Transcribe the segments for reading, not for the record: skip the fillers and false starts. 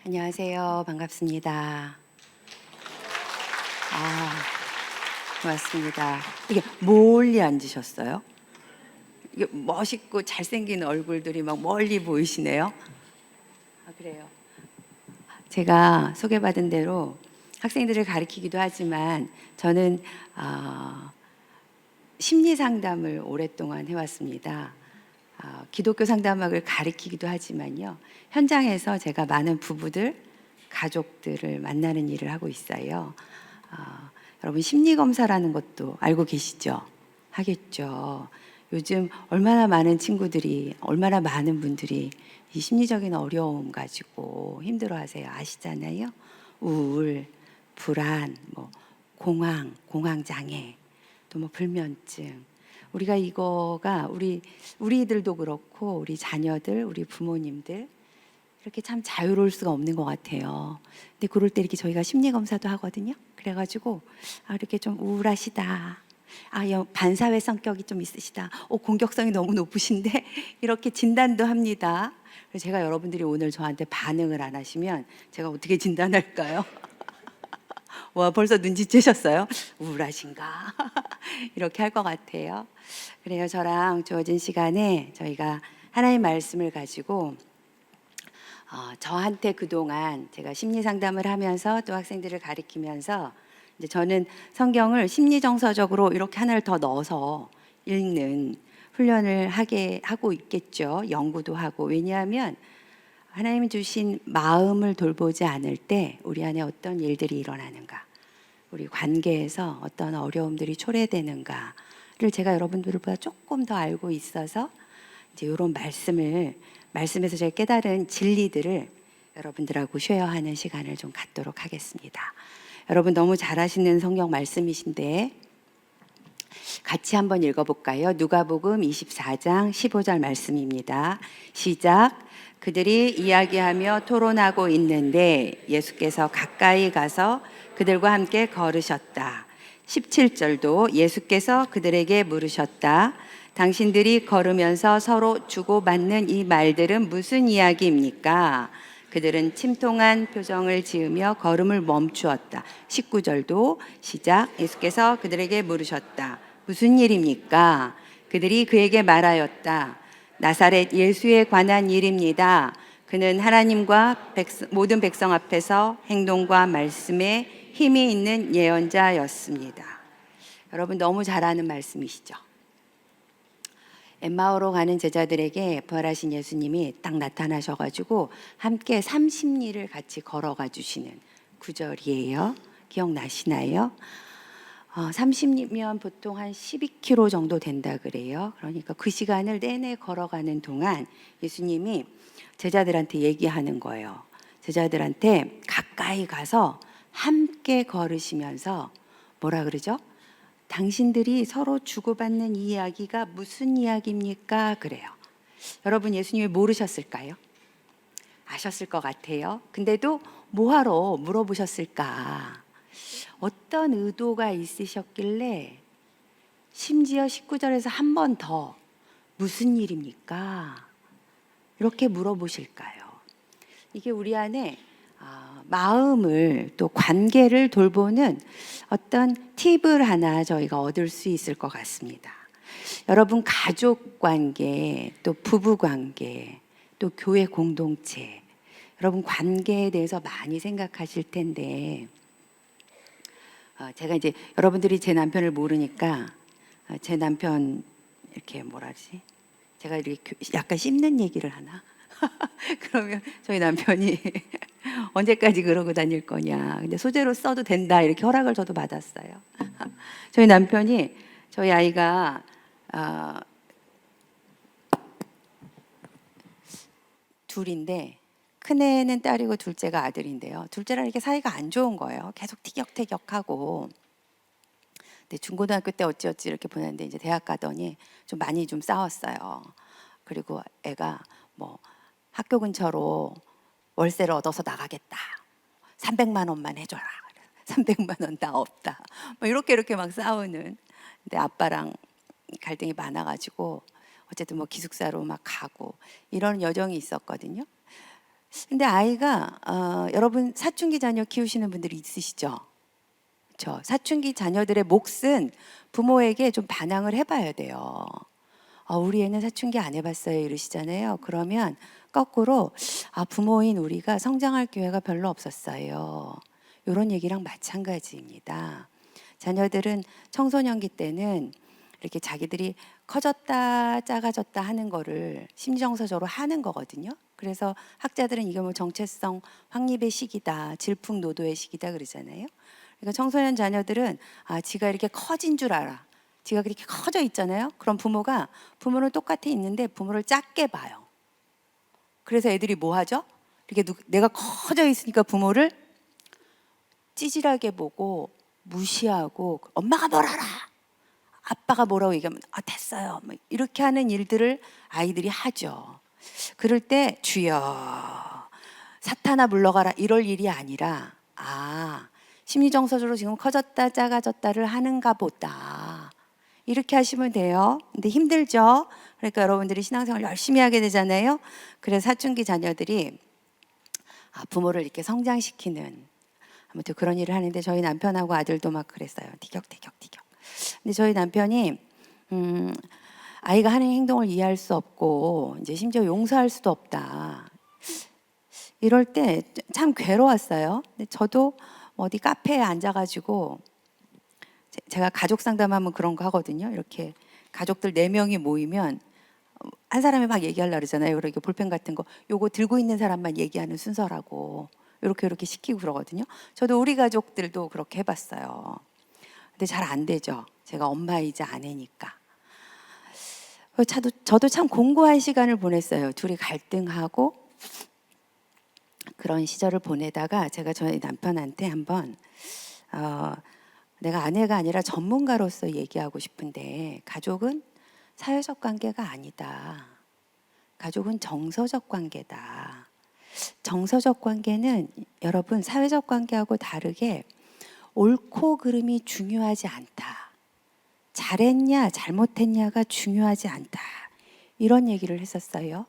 안녕하세요. 반갑습니다. 고맙습니다. 이게 멀리 앉으셨어요? 이게 멋있고 잘생긴 얼굴들이 막 멀리 보이시네요. 그래요. 제가 소개받은 대로 학생들을 가르치기도 하지만 저는 어, 심리 상담을 오랫동안 해왔습니다. 기독교 상담학을 가르치기도 하지만요. 현장에서 제가 많은 부부들, 가족들을 만나는 일을 하고 있어요. 여러분 심리 검사라는 것도 알고 계시죠? 하겠죠. 요즘 얼마나 많은 친구들이, 얼마나 많은 분들이 이 심리적인 어려움 가지고 힘들어하세요. 아시잖아요. 우울, 불안, 공황 장애, 또 불면증. 우리가 이거가 우리들도 그렇고 우리 자녀들, 우리 부모님들 이렇게 참 자유로울 수가 없는 것 같아요. 근데 그럴 때 이렇게 저희가 심리 검사도 하거든요. 그래가지고 이렇게 좀 우울하시다. 반사회 성격이 좀 있으시다. 공격성이 너무 높으신데 이렇게 진단도 합니다. 그래서 제가 여러분들이 오늘 저한테 반응을 안 하시면 제가 어떻게 진단할까요? 와, 벌써 눈치채셨어요? 우울하신가? 이렇게 할 것 같아요. 그래요. 저랑 주어진 시간에 저희가 하나님 말씀을 가지고 저한테 그동안 제가 심리 상담을 하면서 또 학생들을 가르치면서 이제 저는 성경을 심리 정서적으로 이렇게 하나를 더 넣어서 읽는 훈련을 하게 하고 있겠죠. 연구도 하고. 왜냐하면 하나님이 주신 마음을 돌보지 않을 때 우리 안에 어떤 일들이 일어나는가, 우리 관계에서 어떤 어려움들이 초래되는가를 제가 여러분들보다 조금 더 알고 있어서 이제 이런 말씀에서 제가 깨달은 진리들을 여러분들하고 쉐어하는 시간을 좀 갖도록 하겠습니다. 여러분 너무 잘하시는 성경 말씀이신데 같이 한번 읽어볼까요? 누가복음 24장 15절 말씀입니다. 시작. 그들이 이야기하며 토론하고 있는데 예수께서 가까이 가서 그들과 함께 걸으셨다. 17절도 예수께서 그들에게 물으셨다. 당신들이 걸으면서 서로 주고받는 이 말들은 무슨 이야기입니까? 그들은 침통한 표정을 지으며 걸음을 멈추었다. 19절도 시작. 예수께서 그들에게 물으셨다. 무슨 일입니까? 그들이 그에게 말하였다. 나사렛 예수에 관한 일입니다. 그는 하나님과 모든 백성 앞에서 행동과 말씀에 힘이 있는 예언자였습니다. 여러분 너무 잘 아는 말씀이시죠? 엠마오로 가는 제자들에게 부활하신 예수님이 딱 나타나셔가지고 함께 30리를 같이 걸어가 주시는 구절이에요. 기억나시나요? 30리면 보통 한 12km 정도 된다 그래요. 그러니까 그 시간을 내내 걸어가는 동안 예수님이 제자들한테 얘기하는 거예요. 제자들한테 가까이 가서 함께 걸으시면서 뭐라 그러죠? 당신들이 서로 주고받는 이 이야기가 무슨 이야기입니까? 그래요. 여러분 예수님이 모르셨을까요? 아셨을 것 같아요. 근데도 뭐하러 물어보셨을까? 어떤 의도가 있으셨길래 심지어 19절에서 한 번 더 무슨 일입니까? 이렇게 물어보실까요? 이게 우리 안에 마음을 또 관계를 돌보는 어떤 팁을 하나 저희가 얻을 수 있을 것 같습니다. 여러분 가족 관계, 또 부부 관계, 또 교회 공동체, 여러분 관계에 대해서 많이 생각하실 텐데 제가 이제 여러분들이 제 남편을 모르니까 제 남편 이렇게 뭐라지? 제가 이렇게 약간 씹는 얘기를 하나? 그러면 저희 남편이 언제까지 그러고 다닐 거냐. 근데 소재로 써도 된다. 이렇게 허락을 저도 받았어요. 저희 남편이 저희 아이가 둘인데 큰애는 딸이고 둘째가 아들인데요. 둘째랑 이렇게 사이가 안 좋은 거예요. 계속 티격태격하고. 근데 중고등학교 때 어찌어찌 이렇게 보냈는데 이제 대학 가더니 좀 많이 좀 싸웠어요. 그리고 애가 학교 근처로 월세를 얻어서 나가겠다. 300만 원만 해줘라. 300만 원 나 없다. 이렇게 막 싸우는. 근데 아빠랑 갈등이 많아가지고 어쨌든 기숙사로 막 가고 이런 여정이 있었거든요. 근데 아이가 여러분 사춘기 자녀 키우시는 분들이 있으시죠? 그렇죠? 사춘기 자녀들의 몫은 부모에게 좀 반항을 해봐야 돼요. 우리 애는 사춘기 안 해봤어요 이러시잖아요. 그러면 거꾸로 부모인 우리가 성장할 기회가 별로 없었어요. 이런 얘기랑 마찬가지입니다. 자녀들은 청소년기 때는 이렇게 자기들이 커졌다 작아졌다 하는 거를 심리정서적으로 하는 거거든요. 그래서 학자들은 이게 뭐 정체성 확립의 시기다, 질풍노도의 시기다 그러잖아요. 그러니까 청소년 자녀들은 지가 이렇게 커진 줄 알아. 지가 그렇게 커져 있잖아요. 그럼 부모는 똑같이 있는데 부모를 작게 봐요. 그래서 애들이 뭐 하죠? 이렇게 내가 커져 있으니까 부모를 찌질하게 보고 무시하고 엄마가 뭘 알아? 아빠가 뭐라고 얘기하면 됐어요. 이렇게 하는 일들을 아이들이 하죠. 그럴 때 주여 사탄아 물러가라 이럴 일이 아니라 심리정서적으로 지금 커졌다 작아졌다를 하는가 보다. 이렇게 하시면 돼요. 근데 힘들죠. 그러니까 여러분들이 신앙생활 열심히 하게 되잖아요. 그래서 사춘기 자녀들이 부모를 이렇게 성장시키는 아무튼 그런 일을 하는데 저희 남편하고 아들도 막 그랬어요. 티격태격. 근데 저희 남편이 아이가 하는 행동을 이해할 수 없고 이제 심지어 용서할 수도 없다. 이럴 때 참 괴로웠어요. 근데 저도 어디 카페에 앉아가지고 제가 가족 상담하면 그런 거 하거든요. 이렇게 가족들 4명이 모이면 한 사람이 막 얘기하려고 그러잖아요. 이렇게 볼펜 같은 거 요거 들고 있는 사람만 얘기하는 순서라고 이렇게 시키고 그러거든요. 저도 우리 가족들도 그렇게 해봤어요. 근데 잘 안 되죠. 제가 엄마이자 아내니까. 저도 참 공고한 시간을 보냈어요. 둘이 갈등하고 그런 시절을 보내다가 제가 저희 남편한테 한번 내가 아내가 아니라 전문가로서 얘기하고 싶은데 가족은 사회적 관계가 아니다. 가족은 정서적 관계다. 정서적 관계는 여러분 사회적 관계하고 다르게 옳고 그름이 중요하지 않다. 잘했냐 잘못했냐가 중요하지 않다. 이런 얘기를 했었어요.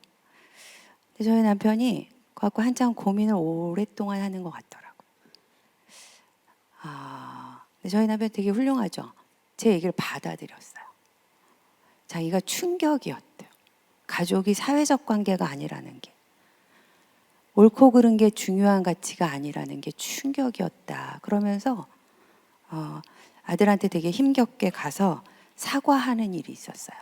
근데 저희 남편이 그거 한참 고민을 오랫동안 하는 것 같더라고요. 근데 저희 남편 되게 훌륭하죠. 제 얘기를 받아들였어요. 자기가 충격이었대요. 가족이 사회적 관계가 아니라는 게. 옳고 그른 게 중요한 가치가 아니라는 게 충격이었다. 그러면서 아들한테 되게 힘겹게 가서 사과하는 일이 있었어요.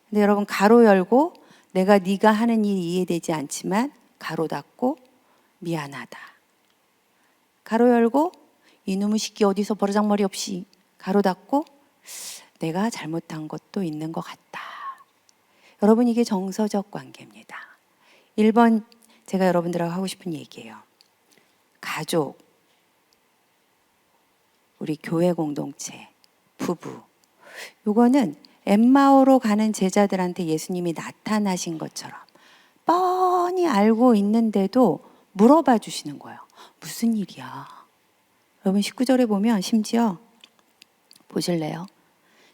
근데 여러분 가로 열고 내가 네가 하는 일이 이해되지 않지만 가로 닫고 미안하다. 가로 열고 이놈의 새끼 어디서 버르장머리 없이 가로 닫고 내가 잘못한 것도 있는 것 같다. 여러분 이게 정서적 관계입니다. 1번 제가 여러분들하고 하고 싶은 얘기예요. 가족, 우리 교회 공동체, 부부. 요거는 엠마오로 가는 제자들한테 예수님이 나타나신 것처럼 뻔히 알고 있는데도 물어봐 주시는 거예요. 무슨 일이야? 여러분 19절에 보면 심지어 보실래요?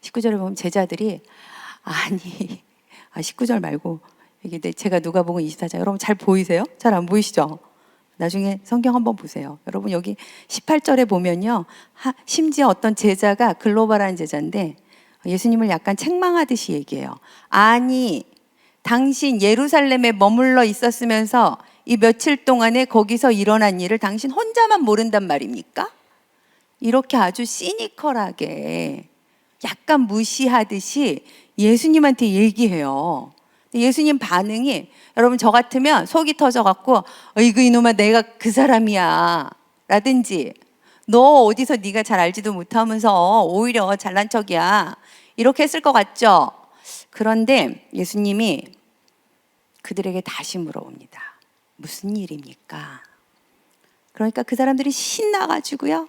19절에 보면 제자들이 19절 말고 이게 제가 누가복음 24장 여러분 잘 보이세요? 잘 안 보이시죠? 나중에 성경 한번 보세요. 여러분 여기 18절에 보면요. 심지어 어떤 제자가 글로벌한 제자인데 예수님을 약간 책망하듯이 얘기해요. 당신 예루살렘에 머물러 있었으면서 이 며칠 동안에 거기서 일어난 일을 당신 혼자만 모른단 말입니까? 이렇게 아주 시니컬하게 약간 무시하듯이 예수님한테 얘기해요. 예수님 반응이 여러분 저 같으면 속이 터져갖고 어이구 이놈아 내가 그 사람이야 라든지 너 어디서 네가 잘 알지도 못하면서 오히려 잘난 척이야 이렇게 했을 것 같죠? 그런데 예수님이 그들에게 다시 물어봅니다. 무슨 일입니까? 그러니까 그 사람들이 신나가지고요.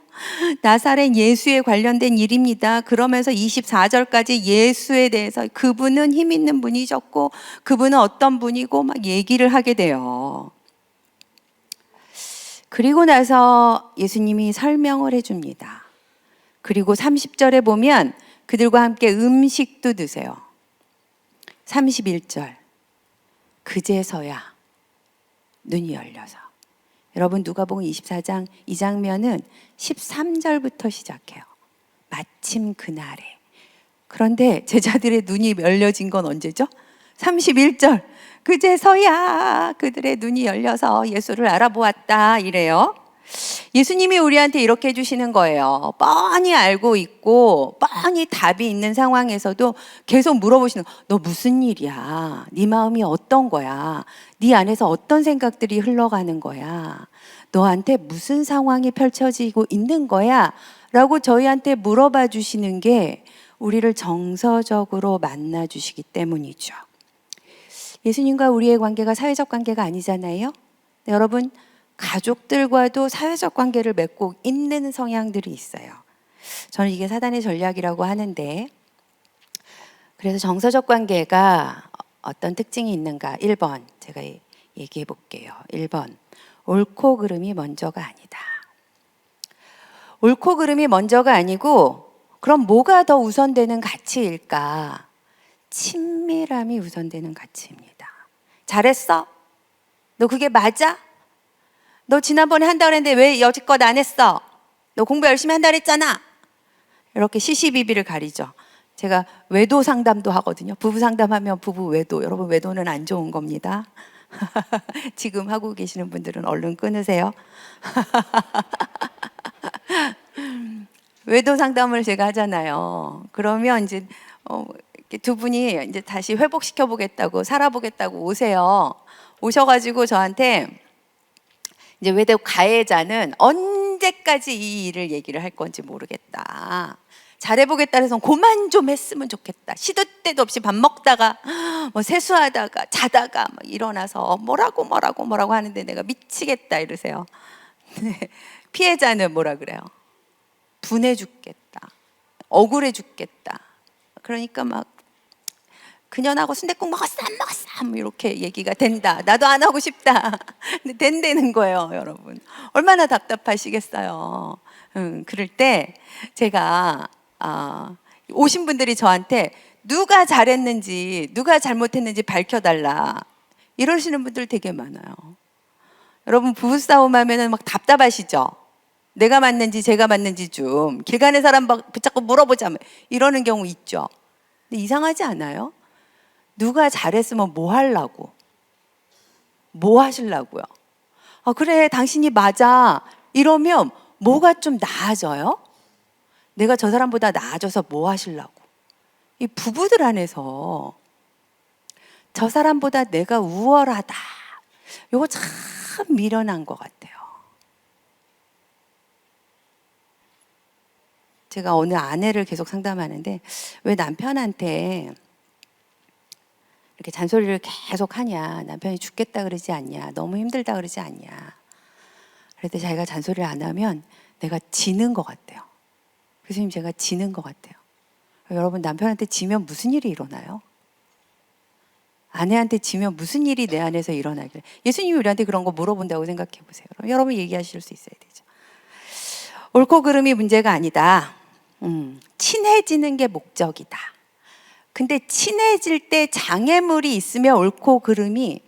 나사렛 예수에 관련된 일입니다. 그러면서 24절까지 예수에 대해서 그분은 힘 있는 분이셨고 그분은 어떤 분이고 막 얘기를 하게 돼요. 그리고 나서 예수님이 설명을 해줍니다. 그리고 30절에 보면 그들과 함께 음식도 드세요. 31절 그제서야 눈이 열려서. 여러분 누가복음 24장 이 장면은 13절부터 시작해요. 마침 그날에. 그런데 제자들의 눈이 열려진 건 언제죠? 31절. 그제서야 그들의 눈이 열려서 예수를 알아보았다 이래요. 예수님이 우리한테 이렇게 해주시는 거예요. 뻔히 알고 있고 뻔히 답이 있는 상황에서도 계속 물어보시는 거예요. 너 무슨 일이야? 네 마음이 어떤 거야? 네 안에서 어떤 생각들이 흘러가는 거야? 너한테 무슨 상황이 펼쳐지고 있는 거야? 라고 저희한테 물어봐 주시는 게 우리를 정서적으로 만나 주시기 때문이죠. 예수님과 우리의 관계가 사회적 관계가 아니잖아요. 여러분 가족들과도 사회적 관계를 맺고 있는 성향들이 있어요. 저는 이게 사단의 전략이라고 하는데, 그래서 정서적 관계가 어떤 특징이 있는가? 1번 제가 얘기해 볼게요. 1번 옳고 그름이 먼저가 아니다. 옳고 그름이 먼저가 아니고 그럼 뭐가 더 우선되는 가치일까? 친밀함이 우선되는 가치입니다. 잘했어? 너 그게 맞아? 너 지난번에 한다 그랬는데 왜 여지껏 안 했어? 너 공부 열심히 한다 그랬잖아. 이렇게 시시비비를 가리죠. 제가 외도 상담도 하거든요. 부부 상담하면 부부 외도. 여러분 외도는 안 좋은 겁니다. 지금 하고 계시는 분들은 얼른 끊으세요. 외도 상담을 제가 하잖아요. 그러면 이제 두 분이 이제 다시 회복시켜 보겠다고 살아보겠다고 오세요. 오셔가지고 저한테 이제 외도 가해자는 언제까지 이 일을 얘기를 할 건지 모르겠다. 잘해보겠다 해서 그만 좀 했으면 좋겠다. 시도 때도 없이 밥 먹다가 뭐 세수하다가 자다가 막 일어나서 뭐라고 하는데 내가 미치겠다 이러세요. 피해자는 뭐라 그래요? 분해 죽겠다. 억울해 죽겠다. 그러니까 막 그년하고 순댓국 먹었어 안 먹었어 뭐 이렇게 얘기가 된다. 나도 안 하고 싶다. 근데 된다는 거예요. 여러분 얼마나 답답하시겠어요. 그럴 때 제가 오신 분들이 저한테 누가 잘했는지 누가 잘못했는지 밝혀달라 이러시는 분들 되게 많아요. 여러분 부부싸움 하면은 막 답답하시죠. 내가 맞는지 제가 맞는지 좀 길 가는 사람 붙잡고 물어보자면 이러는 경우 있죠. 근데 이상하지 않아요? 누가 잘했으면 뭐 하려고? 뭐 하시려고요? 그래 당신이 맞아 이러면 뭐가 좀 나아져요? 내가 저 사람보다 나아져서 뭐 하시려고? 이 부부들 안에서 저 사람보다 내가 우월하다 이거 참 미련한 것 같아요. 제가 어느 아내를 계속 상담하는데 왜 남편한테 이렇게 잔소리를 계속 하냐? 남편이 죽겠다 그러지 않냐? 너무 힘들다 그러지 않냐? 그랬더니 자기가 잔소리를 안 하면 내가 지는 것 같대요. 교수님 제가 지는 것 같아요. 여러분 남편한테 지면 무슨 일이 일어나요? 아내한테 지면 무슨 일이 내 안에서 일어나길래 예수님이 우리한테 그런 거 물어본다고 생각해 보세요. 여러분 얘기하실 수 있어야 되죠. 옳고 그름이 문제가 아니다. 친해지는 게 목적이다. 근데 친해질 때 장애물이 있으면 옳고 그름이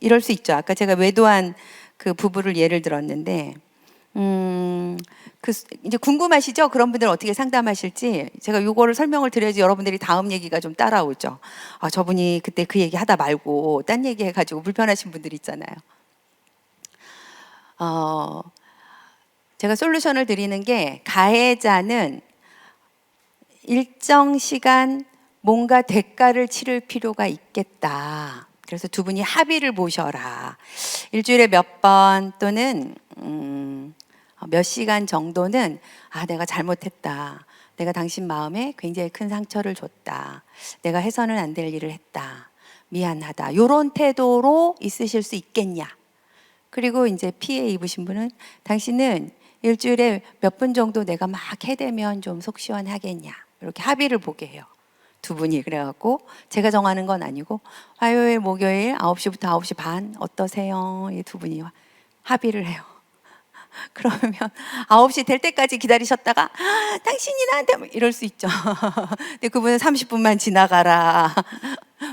이럴 수 있죠. 아까 제가 외도한 그 부부를 예를 들었는데 이제 궁금하시죠? 그런 분들은 어떻게 상담하실지 제가 요거를 설명을 드려야지 여러분들이 다음 얘기가 좀 따라오죠. 저분이 그때 그 얘기 하다 말고 딴 얘기 해가지고 불편하신 분들 있잖아요. 제가 솔루션을 드리는 게 가해자는 일정 시간 뭔가 대가를 치를 필요가 있겠다. 그래서 두 분이 합의를 보셔라. 일주일에 몇 번 또는 몇 시간 정도는 내가 잘못했다. 내가 당신 마음에 굉장히 큰 상처를 줬다. 내가 해서는 안 될 일을 했다. 미안하다. 이런 태도로 있으실 수 있겠냐. 그리고 이제 피해 입으신 분은 당신은 일주일에 몇 분 정도 내가 막 해대면 좀 속 시원하겠냐. 이렇게 합의를 보게 해요. 두 분이. 그래갖고 제가 정하는 건 아니고 화요일 목요일 9시부터 9시 반 어떠세요? 이 두 분이 합의를 해요. 그러면 9시 될 때까지 기다리셨다가 당신이 나한테 뭐 이럴 수 있죠. 근데 그분은 30분만 지나가라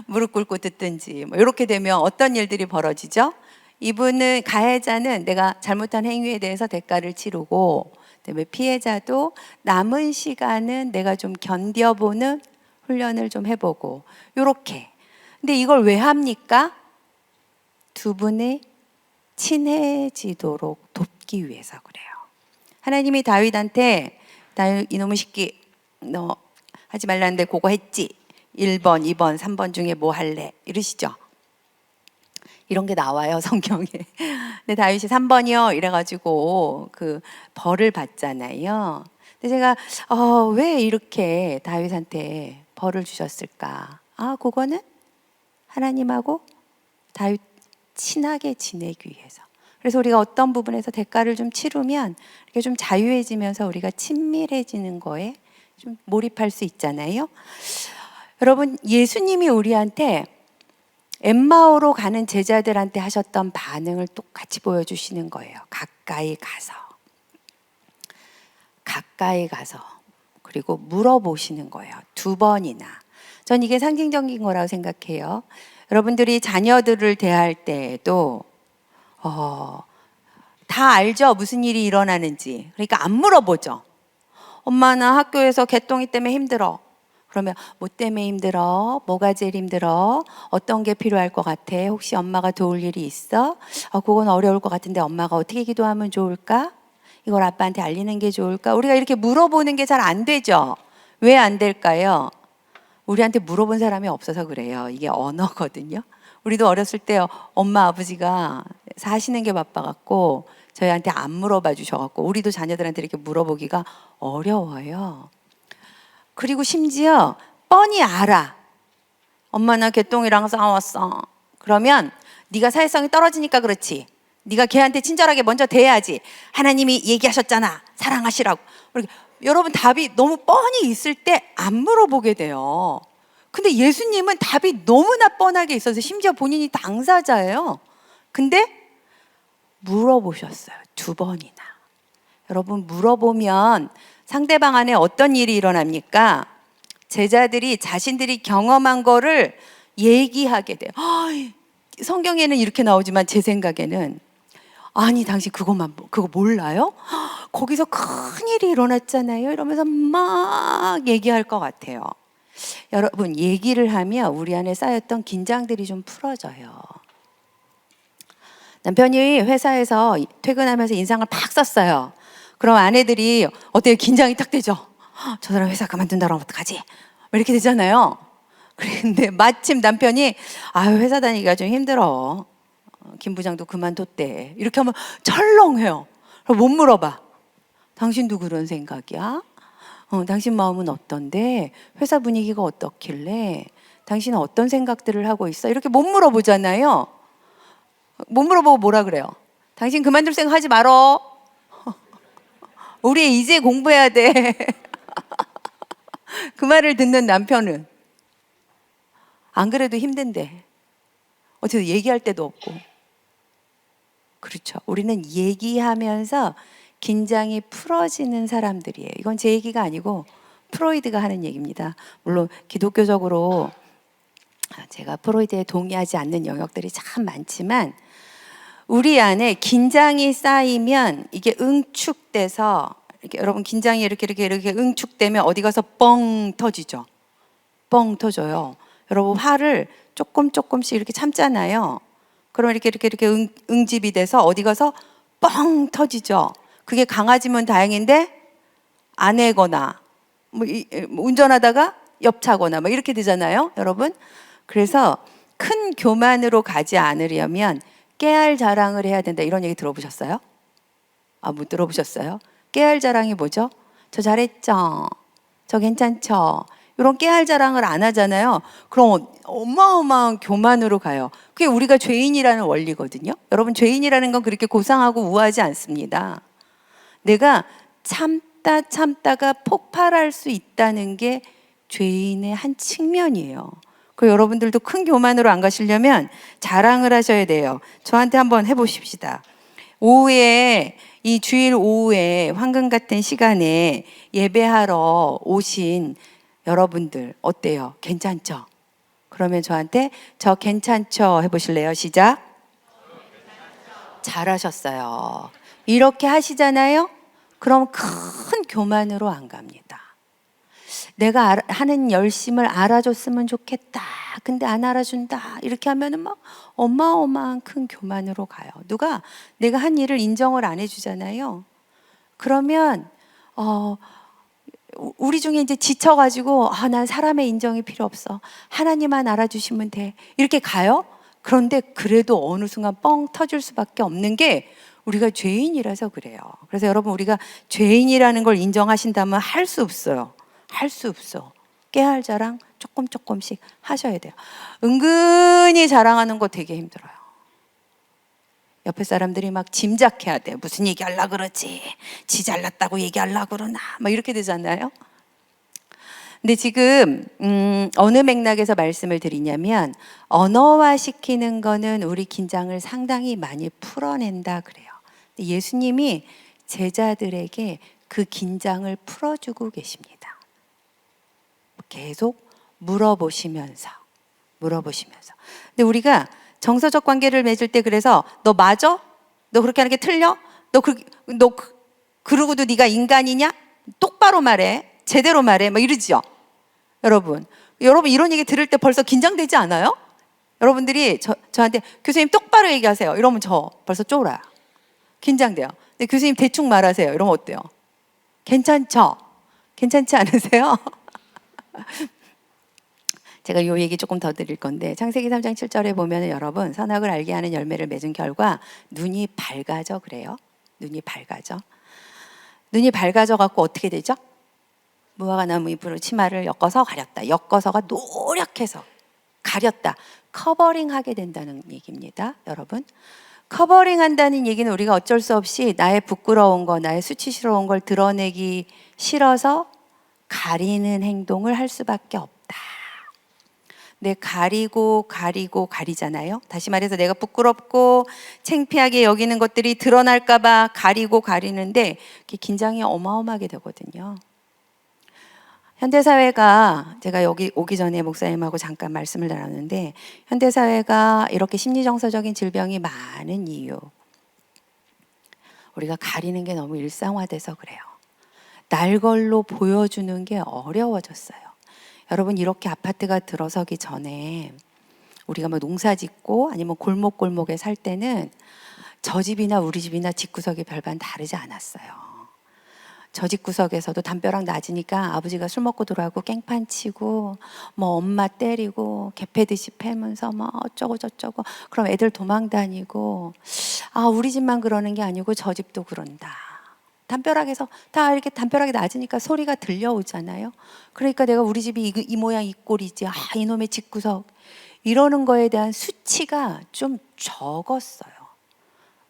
무릎 꿇고 듣든지 뭐 이렇게 되면 어떤 일들이 벌어지죠? 이분은 가해자는 내가 잘못한 행위에 대해서 대가를 치르고, 그다음에 피해자도 남은 시간은 내가 좀 견뎌보는 훈련을 좀 해보고 요렇게. 근데 이걸 왜 합니까? 두 분이 친해지도록 돕기 위해서 그래요. 하나님이 다윗한테 다윗 이놈의 새끼 너 하지 말라는데 그거 했지? 1번, 2번, 3번 중에 뭐 할래? 이러시죠. 이런 게 나와요, 성경에. 근데 다윗이 3번이요 이래가지고 그 벌을 받잖아요. 근데 제가 왜 이렇게 다윗한테 벌을 주셨을까? 그거는 하나님하고 다윗 친하게 지내기 위해서. 그래서 우리가 어떤 부분에서 대가를 좀 치르면 이렇게 좀 자유해지면서 우리가 친밀해지는 거에 좀 몰입할 수 있잖아요. 여러분, 예수님이 우리한테 엠마오로 가는 제자들한테 하셨던 반응을 똑같이 보여주시는 거예요. 가까이 가서 그리고 물어보시는 거예요. 2번이나. 전 이게 상징적인 거라고 생각해요. 여러분들이 자녀들을 대할 때에도 다 알죠? 무슨 일이 일어나는지. 그러니까 안 물어보죠. 엄마 나 학교에서 개똥이 때문에 힘들어. 그러면 뭐 때문에 힘들어? 뭐가 제일 힘들어? 어떤 게 필요할 것 같아? 혹시 엄마가 도울 일이 있어? 그건 어려울 것 같은데 엄마가 어떻게 기도하면 좋을까? 이걸 아빠한테 알리는 게 좋을까? 우리가 이렇게 물어보는 게 잘 안 되죠. 왜 안 될까요? 우리한테 물어본 사람이 없어서 그래요. 이게 언어거든요. 우리도 어렸을 때 엄마 아버지가 사시는 게 바빠갖고 저희한테 안 물어봐 주셔갖고 우리도 자녀들한테 이렇게 물어보기가 어려워요. 그리고 심지어 뻔히 알아. 엄마 나 개똥이랑 싸웠어. 그러면 네가 사회성이 떨어지니까 그렇지. 네가 걔한테 친절하게 먼저 대해야지. 하나님이 얘기하셨잖아. 사랑하시라고. 여러분 답이 너무 뻔히 있을 때 안 물어보게 돼요. 근데 예수님은 답이 너무나 뻔하게 있어서 심지어 본인이 당사자예요. 근데 물어보셨어요. 2번이나. 여러분 물어보면 상대방 안에 어떤 일이 일어납니까? 제자들이 자신들이 경험한 거를 얘기하게 돼요. 성경에는 이렇게 나오지만 제 생각에는 아니 당신 그거 몰라요? 거기서 큰일이 일어났잖아요. 이러면서 막 얘기할 것 같아요. 여러분 얘기를 하면 우리 안에 쌓였던 긴장들이 좀 풀어져요. 남편이 회사에서 퇴근하면서 인상을 팍 썼어요. 그럼 아내들이 어때요? 긴장이 딱 되죠. 저 사람 회사 그만둔다 그러면 어떡하지? 이렇게 되잖아요. 그런데 마침 남편이 회사 다니기가 좀 힘들어. 김 부장도 그만뒀대. 이렇게 하면 철렁해요. 못 물어봐. 당신도 그런 생각이야? 당신 마음은 어떤데? 회사 분위기가 어떻길래? 당신은 어떤 생각들을 하고 있어? 이렇게 못 물어보잖아요. 못 물어보고 뭐라 그래요? 당신 그만둘 생각 하지 말어. 우리 이제 공부해야 돼. 그 말을 듣는 남편은 안 그래도 힘든데 어쨌든 얘기할 데도 없고. 그렇죠. 우리는 얘기하면서 긴장이 풀어지는 사람들이에요. 이건 제 얘기가 아니고 프로이드가 하는 얘기입니다. 물론 기독교적으로 제가 프로이드에 동의하지 않는 영역들이 참 많지만 우리 안에 긴장이 쌓이면 이게 응축돼서 이렇게 여러분 긴장이 이렇게 응축되면 어디 가서 뻥 터지죠. 뻥 터져요. 여러분 화를 조금씩 이렇게 참잖아요. 그럼 이렇게 응집이 돼서 어디 가서 뻥 터지죠. 그게 강아지면 다행인데 아내거나 운전하다가 옆차거나 이렇게 되잖아요, 여러분. 그래서 큰 교만으로 가지 않으려면 깨알 자랑을 해야 된다. 이런 얘기 들어보셨어요? 못 들어보셨어요? 깨알 자랑이 뭐죠? 저 잘했죠? 저 괜찮죠? 이런 깨알 자랑을 안 하잖아요. 그럼 어마어마한 교만으로 가요. 그게 우리가 죄인이라는 원리거든요. 여러분 죄인이라는 건 그렇게 고상하고 우아하지 않습니다. 내가 참다가 폭발할 수 있다는 게 죄인의 한 측면이에요. 그 여러분들도 큰 교만으로 안 가시려면 자랑을 하셔야 돼요. 저한테 한번 해보십시다. 오후에 이 주일 오후에 황금 같은 시간에 예배하러 오신 여러분들 어때요? 괜찮죠? 그러면 저한테 저 괜찮죠? 해보실래요? 시작. 잘하셨어요. 이렇게 하시잖아요. 그럼 큰 교만으로 안 갑니다. 내가 하는 열심을 알아줬으면 좋겠다. 근데 안 알아준다. 이렇게 하면은 막 어마어마한 큰 교만으로 가요. 누가 내가 한 일을 인정을 안 해주잖아요. 그러면 우리 중에 이제 지쳐가지고 난 사람의 인정이 필요 없어. 하나님만 알아주시면 돼. 이렇게 가요. 그런데 그래도 어느 순간 뻥 터질 수밖에 없는 게 우리가 죄인이라서 그래요. 그래서 여러분, 우리가 죄인이라는 걸 인정하신다면 할 수 없어요. 할 수 없어. 깨알 자랑 조금씩 하셔야 돼요. 은근히 자랑하는 거 되게 힘들어요. 옆에 사람들이 막 짐작해야 돼. 무슨 얘기 하려고 그러지? 지 잘났다고 얘기하려고 그러나? 막 이렇게 되잖아요. 근데 지금 어느 맥락에서 말씀을 드리냐면, 언어화시키는 거는 우리 긴장을 상당히 많이 풀어낸다 그래요. 근데 예수님이 제자들에게 그 긴장을 풀어주고 계십니다. 계속 물어보시면서. 근데 우리가 정서적 관계를 맺을 때, 그래서 너 맞아? 너 그렇게 하는 게 틀려? 그러고도 네가 인간이냐? 똑바로 말해. 제대로 말해. 막 이러죠. 여러분 이런 얘기 들을 때 벌써 긴장되지 않아요? 여러분들이 저한테 교수님 똑바로 얘기하세요 이러면 저 벌써 쫄아요. 긴장돼요. 근데 교수님 대충 말하세요 이러면 어때요? 괜찮죠? 괜찮지 않으세요? 제가 요 얘기 조금 더 드릴 건데, 창세기 3장 7절에 보면 여러분, 선악을 알게 하는 열매를 맺은 결과 눈이 밝아져 그래요. 눈이 밝아져 갖고 어떻게 되죠? 무화과 나무 잎으로 치마를 엮어서 가렸다. 엮어서가 노력해서 가렸다. 커버링하게 된다는 얘기입니다. 여러분, 커버링한다는 얘기는 우리가 어쩔 수 없이 나의 부끄러운 거, 나의 수치스러운 걸 드러내기 싫어서 가리는 행동을 할 수밖에 없다. 네, 가리잖아요. 다시 말해서 내가 부끄럽고 창피하게 여기는 것들이 드러날까 봐 가리는데 긴장이 어마어마하게 되거든요. 현대사회가, 제가 여기 오기 전에 목사님하고 잠깐 말씀을 나눴는데, 현대사회가 이렇게 심리정서적인 질병이 많은 이유, 우리가 가리는 게 너무 일상화돼서 그래요. 날걸로 보여주는 게 어려워졌어요. 여러분, 이렇게 아파트가 들어서기 전에 우리가 뭐 농사 짓고 아니면 골목골목에 살 때는 저 집이나 우리 집이나 집구석이 별반 다르지 않았어요. 저 집구석에서도 담벼락 낮으니까 아버지가 술 먹고 들어가고 깽판 치고 뭐 엄마 때리고 개패듯이 패면서 뭐 어쩌고 저쩌고, 그럼 애들 도망 다니고, 우리 집만 그러는 게 아니고 저 집도 그런다. 담벼락에서 다 이렇게 담벼락이 낮으니까 소리가 들려오잖아요. 그러니까 내가 우리 집이 이 모양 이 꼴이지, 이놈의 집구석, 이러는 거에 대한 수치가 좀 적었어요.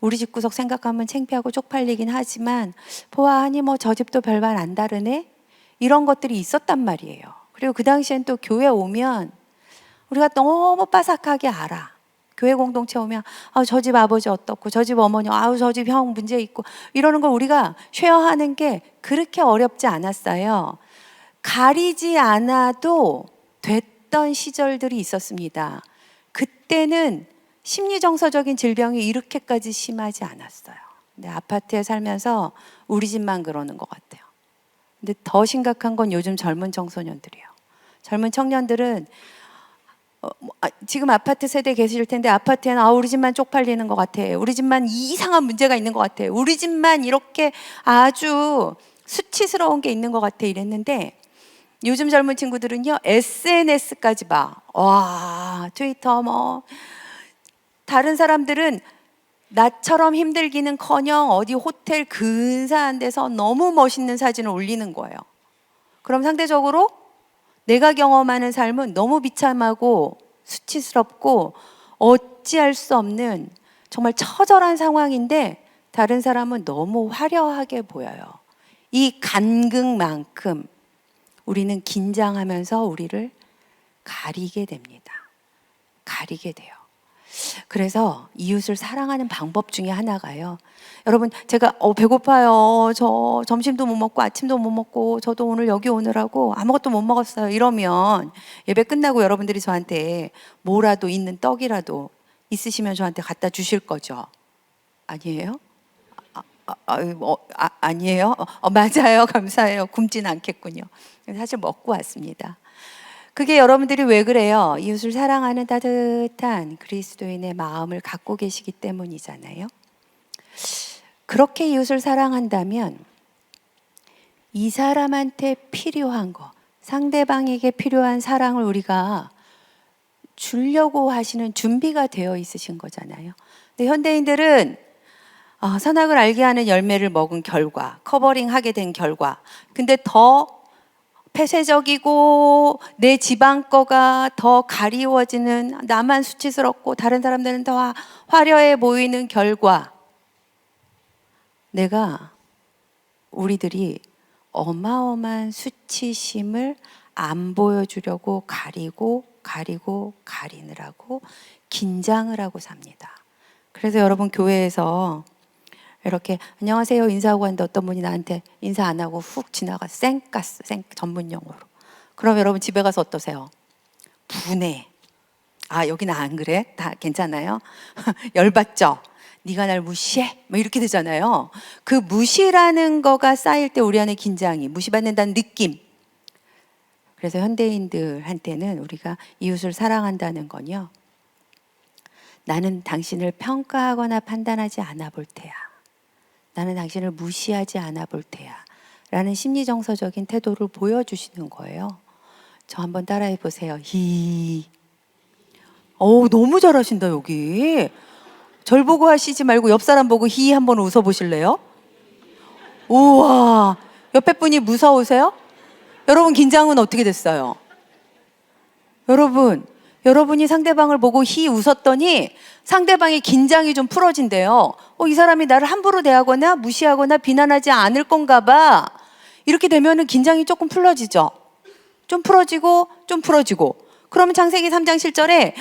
우리 집구석 생각하면 창피하고 쪽팔리긴 하지만, 보아하니 뭐 저 집도 별반 안 다르네? 이런 것들이 있었단 말이에요. 그리고 그 당시엔 또 교회 오면 우리가 너무 빠삭하게 알아. 교회 공동체 오면 저 집 아버지 어떻고, 저 집 어머니, 저 집 형 문제 있고, 이러는 걸 우리가 쉐어하는 게 그렇게 어렵지 않았어요. 가리지 않아도 됐던 시절들이 있었습니다. 그때는 심리정서적인 질병이 이렇게까지 심하지 않았어요. 근데 아파트에 살면서 우리 집만 그러는 것 같아요. 근데 더 심각한 건 요즘 젊은 청소년들이에요. 젊은 청년들은 지금 아파트 세대 계실 텐데, 아파트에는 우리 집만 쪽팔리는 것 같아, 우리 집만 이상한 문제가 있는 것 같아, 우리 집만 이렇게 아주 수치스러운 게 있는 것 같아 이랬는데, 요즘 젊은 친구들은요 SNS까지 봐. 트위터 뭐, 다른 사람들은 나처럼 힘들기는커녕 어디 호텔 근사한 데서 너무 멋있는 사진을 올리는 거예요. 그럼 상대적으로 내가 경험하는 삶은 너무 비참하고 수치스럽고 어찌할 수 없는 정말 처절한 상황인데, 다른 사람은 너무 화려하게 보여요. 이 간극만큼 우리는 긴장하면서 우리를 가리게 됩니다. 가리게 돼요. 그래서 이웃을 사랑하는 방법 중에 하나가요, 여러분, 제가 배고파요, 저 점심도 못 먹고 아침도 못 먹고 저도 오늘 여기 오느라고 아무것도 못 먹었어요, 이러면 예배 끝나고 여러분들이 저한테 뭐라도 있는 떡이라도 있으시면 저한테 갖다 주실 거죠? 아니에요? 아니에요? 맞아요. 감사해요. 굶진 않겠군요. 사실 먹고 왔습니다. 그게 여러분들이 왜 그래요? 이웃을 사랑하는 따뜻한 그리스도인의 마음을 갖고 계시기 때문이잖아요. 그렇게 이웃을 사랑한다면 이 사람한테 필요한 거, 상대방에게 필요한 사랑을 우리가 주려고 하시는 준비가 되어 있으신 거잖아요. 근데 현대인들은 선악을 알게 하는 열매를 먹은 결과, 커버링하게 된 결과, 근데 더 폐쇄적이고 내 집안 거가 더 가리워지는, 나만 수치스럽고 다른 사람들은 더 화려해 보이는 결과, 우리들이 어마어마한 수치심을 안 보여주려고 가리느라고 긴장을 하고 삽니다. 그래서 여러분 교회에서 이렇게 안녕하세요 인사하고 왔는데 어떤 분이 나한테 인사 안 하고 훅 지나가, 쌩까스, 전문 용어로. 그럼 여러분 집에 가서 어떠세요? 분해. 여기는 안 그래? 다 괜찮아요? 열받죠? 네가 날 무시해? 뭐 이렇게 되잖아요. 그 무시라는 거가 쌓일 때 우리 안에 긴장이, 무시받는다는 느낌. 그래서 현대인들한테는 우리가 이웃을 사랑한다는 건요, 나는 당신을 평가하거나 판단하지 않아 볼 테야. 나는 당신을 무시하지 않아 볼 테야. 라는 심리정서적인 태도를 보여주시는 거예요. 저 한번 따라해 보세요. 너무 잘하신다, 여기. 절 보고 하시지 말고 옆 사람 보고 히 한번 웃어 보실래요? 우와, 옆에 분이 무서우세요? 여러분 긴장은 어떻게 됐어요? 여러분이 상대방을 보고 히 웃었더니 상대방의 긴장이 좀 풀어진대요. 이 사람이 나를 함부로 대하거나 무시하거나 비난하지 않을 건가 봐. 이렇게 되면은 긴장이 조금 풀어지죠. 좀 풀어지고. 그러면 창세기 3장 7절에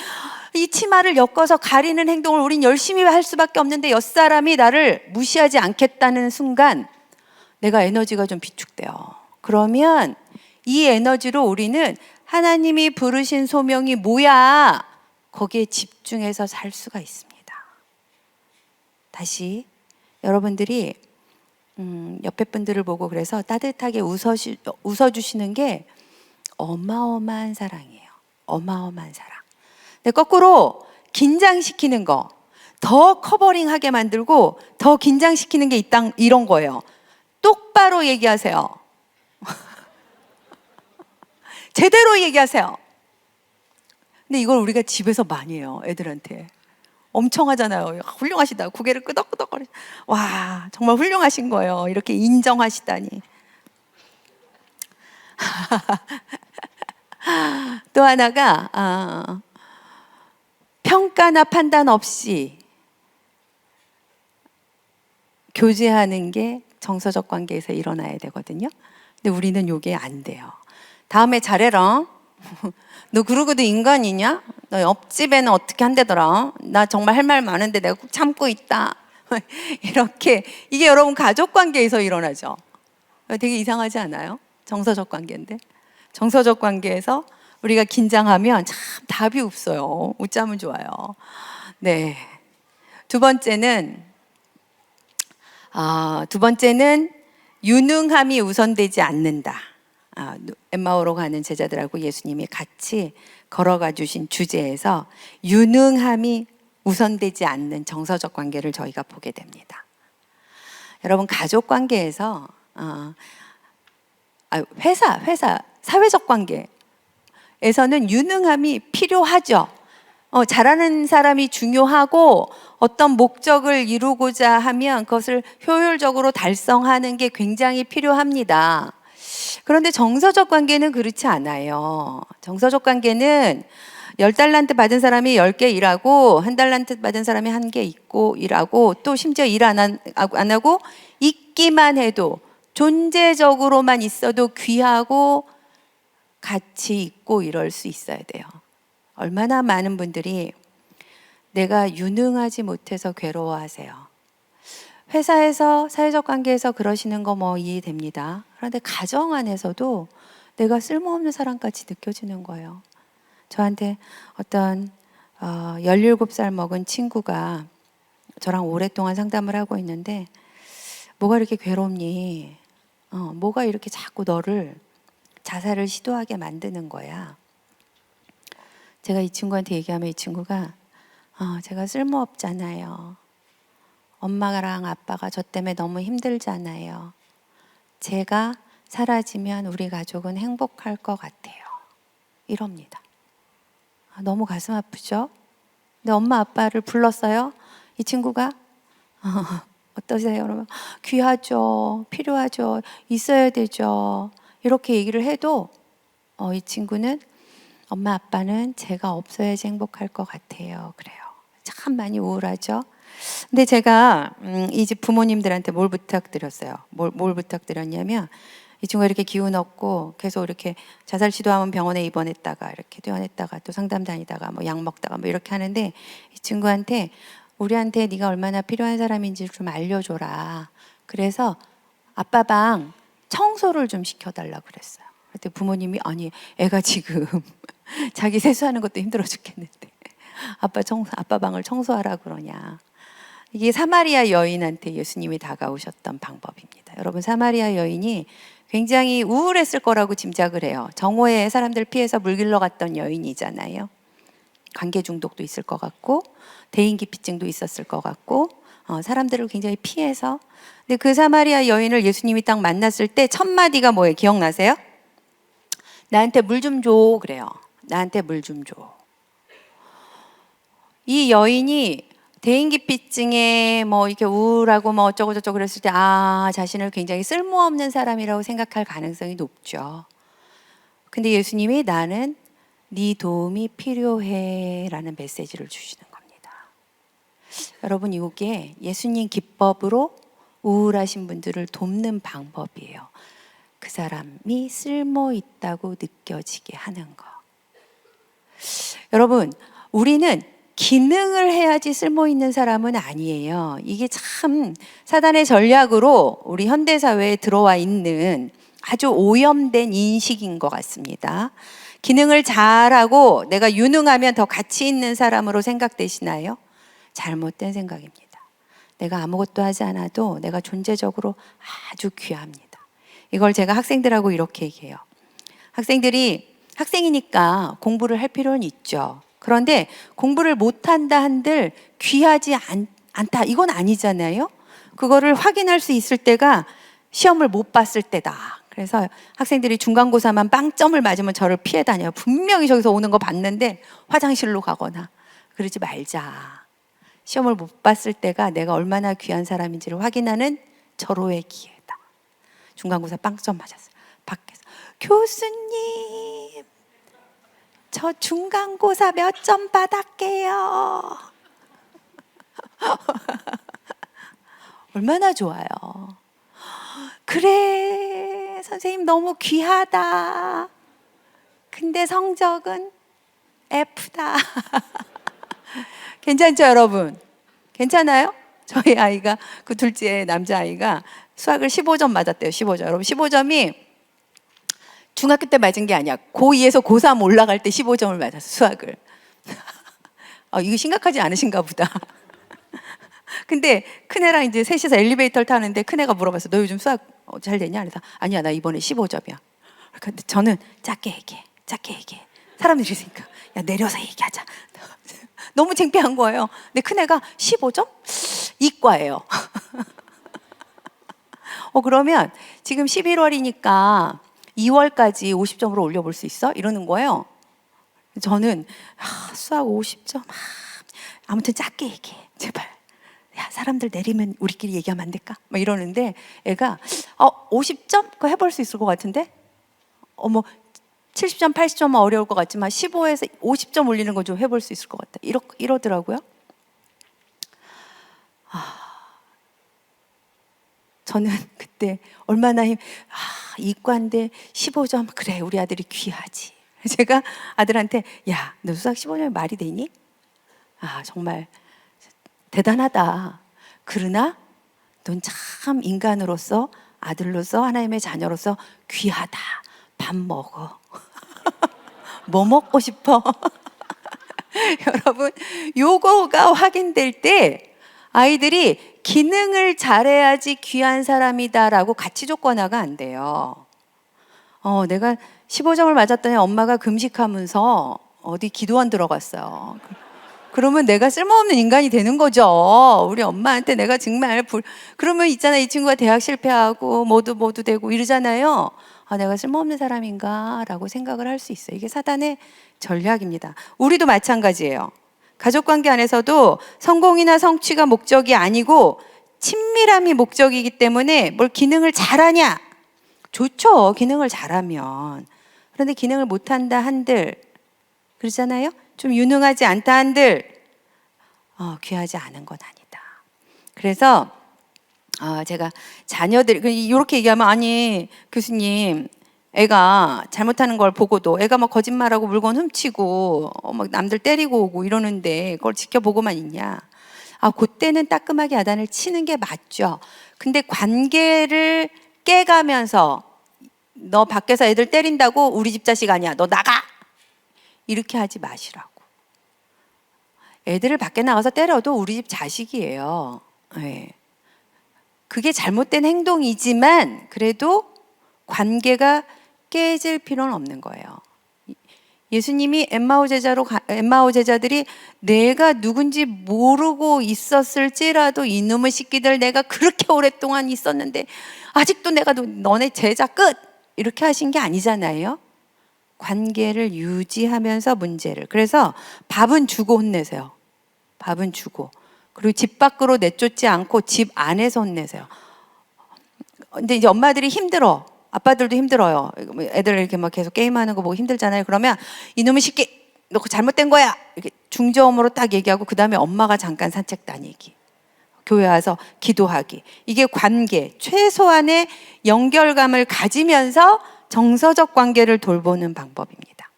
이 치마를 엮어서 가리는 행동을 우린 열심히 할 수밖에 없는데 옆 사람이 나를 무시하지 않겠다는 순간 내가 에너지가 좀 비축돼요. 그러면 이 에너지로 우리는 하나님이 부르신 소명이 뭐야? 거기에 집중해서 살 수가 있습니다. 다시 여러분들이 옆에 분들을 보고 그래서 따뜻하게 웃어주시는 게 어마어마한 사랑이에요. 어마어마한 사랑. 근데 거꾸로 긴장시키는 거, 더 커버링하게 만들고 더 긴장시키는 게 이런 거예요. 똑바로 얘기하세요. 제대로 얘기하세요. 근데 이걸 우리가 집에서 많이 해요. 애들한테. 엄청 하잖아요. 훌륭하시다. 고개를 끄덕끄덕거리. 와, 정말 훌륭하신 거예요. 이렇게 인정하시다니. 또 하나가 평가나 판단 없이 교제하는 게 정서적 관계에서 일어나야 되거든요. 근데 우리는 이게 안 돼요. 다음에 잘해라. 너 그러고도 인간이냐? 너 옆집에는 어떻게 한대더라? 나 정말 할 말 많은데 내가 꼭 참고 있다. 이렇게, 이게 여러분 가족 관계에서 일어나죠. 되게 이상하지 않아요? 정서적 관계인데. 정서적 관계에서 우리가 긴장하면 참 답이 없어요. 웃자면 좋아요. 네. 두 번째는 유능함이 우선되지 않는다. 엠마오로 가는 제자들하고 예수님이 같이 걸어가 주신 주제에서 유능함이 우선되지 않는 정서적 관계를 저희가 보게 됩니다. 여러분 가족 관계에서 회사 사회적 관계에서는 유능함이 필요하죠. 잘하는 사람이 중요하고 어떤 목적을 이루고자 하면 그것을 효율적으로 달성하는 게 굉장히 필요합니다. 그런데 정서적 관계는 그렇지 않아요. 정서적 관계는 10달란트 받은 사람이 10개 일하고 1달란트 받은 사람이 1개 있고 일하고 또 심지어 일 안 하고 있기만 해도 존재적으로만 있어도 귀하고 같이 있고 이럴 수 있어야 돼요. 얼마나 많은 분들이 내가 유능하지 못해서 괴로워하세요. 회사에서 사회적 관계에서 그러시는 거 뭐 이해됩니다. 그런데 가정 안에서도 내가 쓸모없는 사람같이 느껴지는 거예요. 저한테 어떤 17살 먹은 친구가 저랑 오랫동안 상담을 하고 있는데 뭐가 이렇게 괴롭니? 뭐가 이렇게 자꾸 너를 자살을 시도하게 만드는 거야? 제가 이 친구한테 얘기하면 이 친구가 제가 쓸모없잖아요. 엄마랑 아빠가 저 때문에 너무 힘들잖아요. 제가 사라지면 우리 가족은 행복할 것 같아요. 이럽니다. 너무 가슴 아프죠? 근데 엄마 아빠를 불렀어요. 이 친구가 어떠세요? 그러면 귀하죠. 필요하죠. 있어야 되죠. 이렇게 얘기를 해도 이 친구는 엄마 아빠는 제가 없어야지 행복할 것 같아요. 그래요. 참 많이 우울하죠. 근데 제가 이 집 부모님들한테 뭘 부탁드렸어요. 뭘 부탁드렸냐면 이 친구가 이렇게 기운 없고 계속 이렇게 자살 시도하면 병원에 입원했다가 이렇게 퇴원했다가 또 상담 다니다가 뭐 약 먹다가 뭐 이렇게 하는데 이 친구한테 우리한테 네가 얼마나 필요한 사람인지 좀 알려줘라. 그래서 아빠 방 청소를 좀 시켜달라 그랬어요. 그때 부모님이 아니 애가 지금 자기 세수하는 것도 힘들어 죽겠는데 아빠 방을 청소하라 그러냐. 이게 사마리아 여인한테 예수님이 다가오셨던 방법입니다. 여러분 사마리아 여인이 굉장히 우울했을 거라고 짐작을 해요. 정오에 사람들 피해서 물 길러 갔던 여인이잖아요. 관계 중독도 있을 것 같고 대인기피증도 있었을 것 같고 사람들을 굉장히 피해서 근데 그 사마리아 여인을 예수님이 딱 만났을 때 첫 마디가 뭐예요? 기억나세요? 나한테 물 좀 줘 그래요. 나한테 물 좀 줘. 이 여인이 대인기피증에 뭐 이렇게 우울하고 뭐 어쩌고 저쩌고 그랬을 때 자신을 굉장히 쓸모없는 사람이라고 생각할 가능성이 높죠. 근데 예수님이 나는 네 도움이 필요해 라는 메시지를 주시는 겁니다. 여러분 이게 예수님 기법으로 우울하신 분들을 돕는 방법이에요. 그 사람이 쓸모 있다고 느껴지게 하는 거. 여러분 우리는 기능을 해야지 쓸모 있는 사람은 아니에요. 이게 참 사단의 전략으로 우리 현대사회에 들어와 있는 아주 오염된 인식인 것 같습니다. 기능을 잘하고 내가 유능하면 더 가치 있는 사람으로 생각되시나요? 잘못된 생각입니다. 내가 아무것도 하지 않아도 내가 존재적으로 아주 귀합니다. 이걸 제가 학생들하고 이렇게 얘기해요. 학생이니까 공부를 할 필요는 있죠. 그런데 공부를 못한다 한들 귀하지 않다. 이건 아니잖아요. 그거를 확인할 수 있을 때가 시험을 못 봤을 때다. 그래서 학생들이 중간고사만 빵점을 맞으면 저를 피해 다녀요. 분명히 저기서 오는 거 봤는데 화장실로 가거나 그러지 말자. 시험을 못 봤을 때가 내가 얼마나 귀한 사람인지를 확인하는 절호의 기회다. 중간고사 빵점 맞았어요. 밖에서 교수님 저 중간고사 몇 점 받았게요. 얼마나 좋아요. 그래 선생님 너무 귀하다. 근데 성적은 F다. 괜찮죠 여러분? 괜찮아요? 저희 아이가 그 둘째 남자아이가 수학을 15점 맞았대요. 15점. 여러분 15점이 중학교 때 맞은 게 아니야. 고2에서 고3 올라갈 때 15점을 맞았어. 수학을. 이거 심각하지 않으신가 보다. 근데 큰애랑 이제 셋이서 엘리베이터를 타는데 큰애가 물어봤어. 너 요즘 수학 잘 되냐? 그래서 아니야 나 이번에 15점이야. 근데 저는 작게 얘기해. 사람들이 있으니까 야 내려서 얘기하자. 너무 창피한 거예요. 근데 큰애가 15점? 이과예요. 그러면 지금 11월이니까 2월까지 50점으로 올려볼 수 있어? 이러는 거예요. 저는 수학 50점 아무튼 작게 얘기해 제발. 야 사람들 내리면 우리끼리 얘기하면 안 될까? 막 이러는데 애가 50점? 그거 해볼 수 있을 것 같은데? 뭐 70점 80점은 어려울 것 같지만 15에서 50점 올리는 거 좀 해볼 수 있을 것 같다. 이러더라고요. 저는 그때 얼마나 이과인데 15점 그래 우리 아들이 귀하지. 제가 아들한테 야 너 수학 15점이 말이 되니? 정말 대단하다. 그러나 넌 참 인간으로서 아들로서 하나님의 자녀로서 귀하다. 밥 먹어. 뭐 먹고 싶어? 여러분 요거가 확인될 때 아이들이 기능을 잘해야지 귀한 사람이다라고 가치 조건화가 안 돼요. 내가 15점을 맞았더니 엄마가 금식하면서 어디 기도원 들어갔어요. 그러면 내가 쓸모없는 인간이 되는 거죠. 우리 엄마한테 내가 정말 그러면 있잖아, 이 친구가 대학 실패하고 모두 되고 이러잖아요. 내가 쓸모없는 사람인가 라고 생각을 할 수 있어요. 이게 사단의 전략입니다. 우리도 마찬가지예요. 가족관계 안에서도 성공이나 성취가 목적이 아니고 친밀함이 목적이기 때문에 뭘 기능을 잘하냐? 좋죠, 기능을 잘하면. 그런데 기능을 못한다 한들, 그러잖아요. 좀 유능하지 않다 한들 귀하지 않은 건 아니다. 그래서 제가 자녀들 이렇게 얘기하면, 아니 교수님, 애가 잘못하는 걸 보고도 애가 막 거짓말하고 물건 훔치고 막 남들 때리고 오고 이러는데 그걸 지켜보고만 있냐? 그때는 따끔하게 야단을 치는 게 맞죠. 근데 관계를 깨가면서 너 밖에서 애들 때린다고 우리 집 자식 아니야, 너 나가, 이렇게 하지 마시라고. 애들을 밖에 나가서 때려도 우리 집 자식이에요. 네. 그게 잘못된 행동이지만 그래도 관계가 깨질 필요는 없는 거예요. 예수님이 엠마오 제자들이 내가 누군지 모르고 있었을지라도 이놈의 새끼들, 내가 그렇게 오랫동안 있었는데 아직도 내가 너네 제자 끝, 이렇게 하신 게 아니잖아요. 관계를 유지하면서 문제를. 그래서 밥은 주고 혼내세요. 밥은 주고. 그리고 집 밖으로 내쫓지 않고 집 안에서 혼내세요. 근데 이제 엄마들이 힘들어. 아빠들도 힘들어요. 애들 이렇게 막 계속 게임하는 거 보고 힘들잖아요. 그러면 이놈의 새끼, 너 그거 잘못된 거야, 이렇게 중저음으로 딱 얘기하고, 그 다음에 엄마가 잠깐 산책 다니기, 교회 와서 기도하기. 이게 관계, 최소한의 연결감을 가지면서 정서적 관계를 돌보는 방법입니다.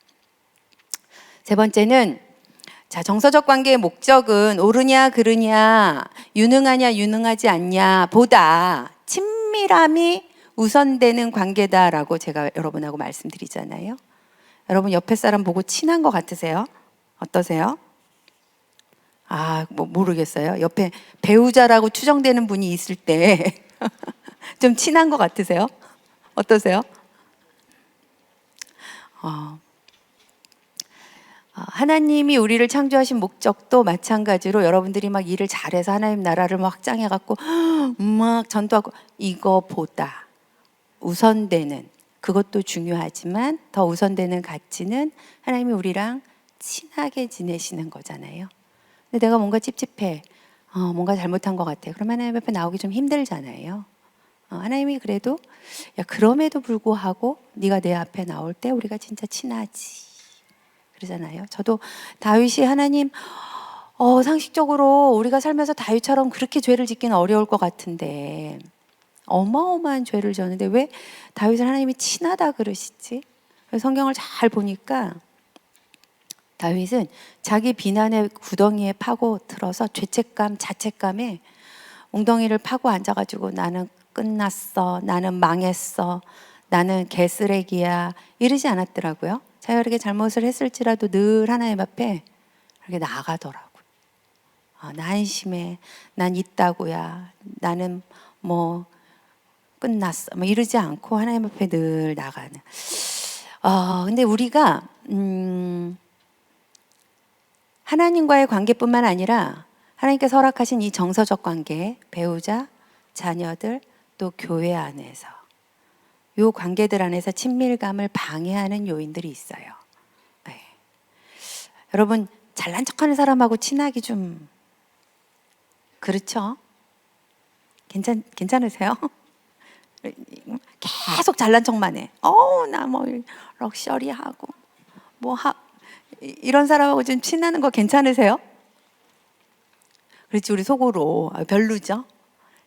세 번째는, 정서적 관계의 목적은 옳으냐 그르냐, 유능하냐 유능하지 않냐 보다 친밀함이 우선되는 관계다라고 제가 여러분하고 말씀드리잖아요. 여러분 옆에 사람 보고 친한 것 같으세요? 어떠세요? 모르겠어요. 옆에 배우자라고 추정되는 분이 있을 때 좀 친한 것 같으세요? 어떠세요? 하나님이 우리를 창조하신 목적도 마찬가지로 여러분들이 막 일을 잘해서 하나님 나라를 막 확장해갖고 막 전도하고, 이거보다 우선되는, 그것도 중요하지만 더 우선되는 가치는 하나님이 우리랑 친하게 지내시는 거잖아요. 근데 내가 뭔가 찝찝해, 뭔가 잘못한 것 같아. 그럼 하나님 앞에 나오기 좀 힘들잖아요. 하나님이 그래도, 야, 그럼에도 불구하고 네가 내 앞에 나올 때 우리가 진짜 친하지, 그러잖아요. 저도 다윗이, 하나님, 상식적으로 우리가 살면서 다윗처럼 그렇게 죄를 짓기는 어려울 것 같은데 어마어마한 죄를 졌는데 왜 다윗을 하나님이 친하다 그러시지? 성경을 잘 보니까 다윗은 자기 비난의 구덩이에 파고들어서 죄책감, 자책감에 엉덩이를 파고 앉아가지고 나는 끝났어, 나는 망했어, 나는 개쓰레기야, 이러지 않았더라고요. 자기가 이렇게 잘못을 했을지라도 늘 하나님 앞에 이렇게 나가더라고요. 나 한심해, 난 있다고야, 나는 뭐 끝났어, 뭐 이러지 않고 하나님 앞에 늘 나가는. 근데 우리가 하나님과의 관계뿐만 아니라 하나님께서 허락하신 이 정서적 관계, 배우자, 자녀들, 또 교회 안에서, 요 관계들 안에서 친밀감을 방해하는 요인들이 있어요. 네. 여러분, 잘난 척하는 사람하고 친하기 좀 그렇죠? 괜찮으세요? 계속 잘난 척만 해. 나 뭐 럭셔리하고 이런 사람하고 좀 친하는 거 괜찮으세요? 그렇지, 우리 속으로 별로죠?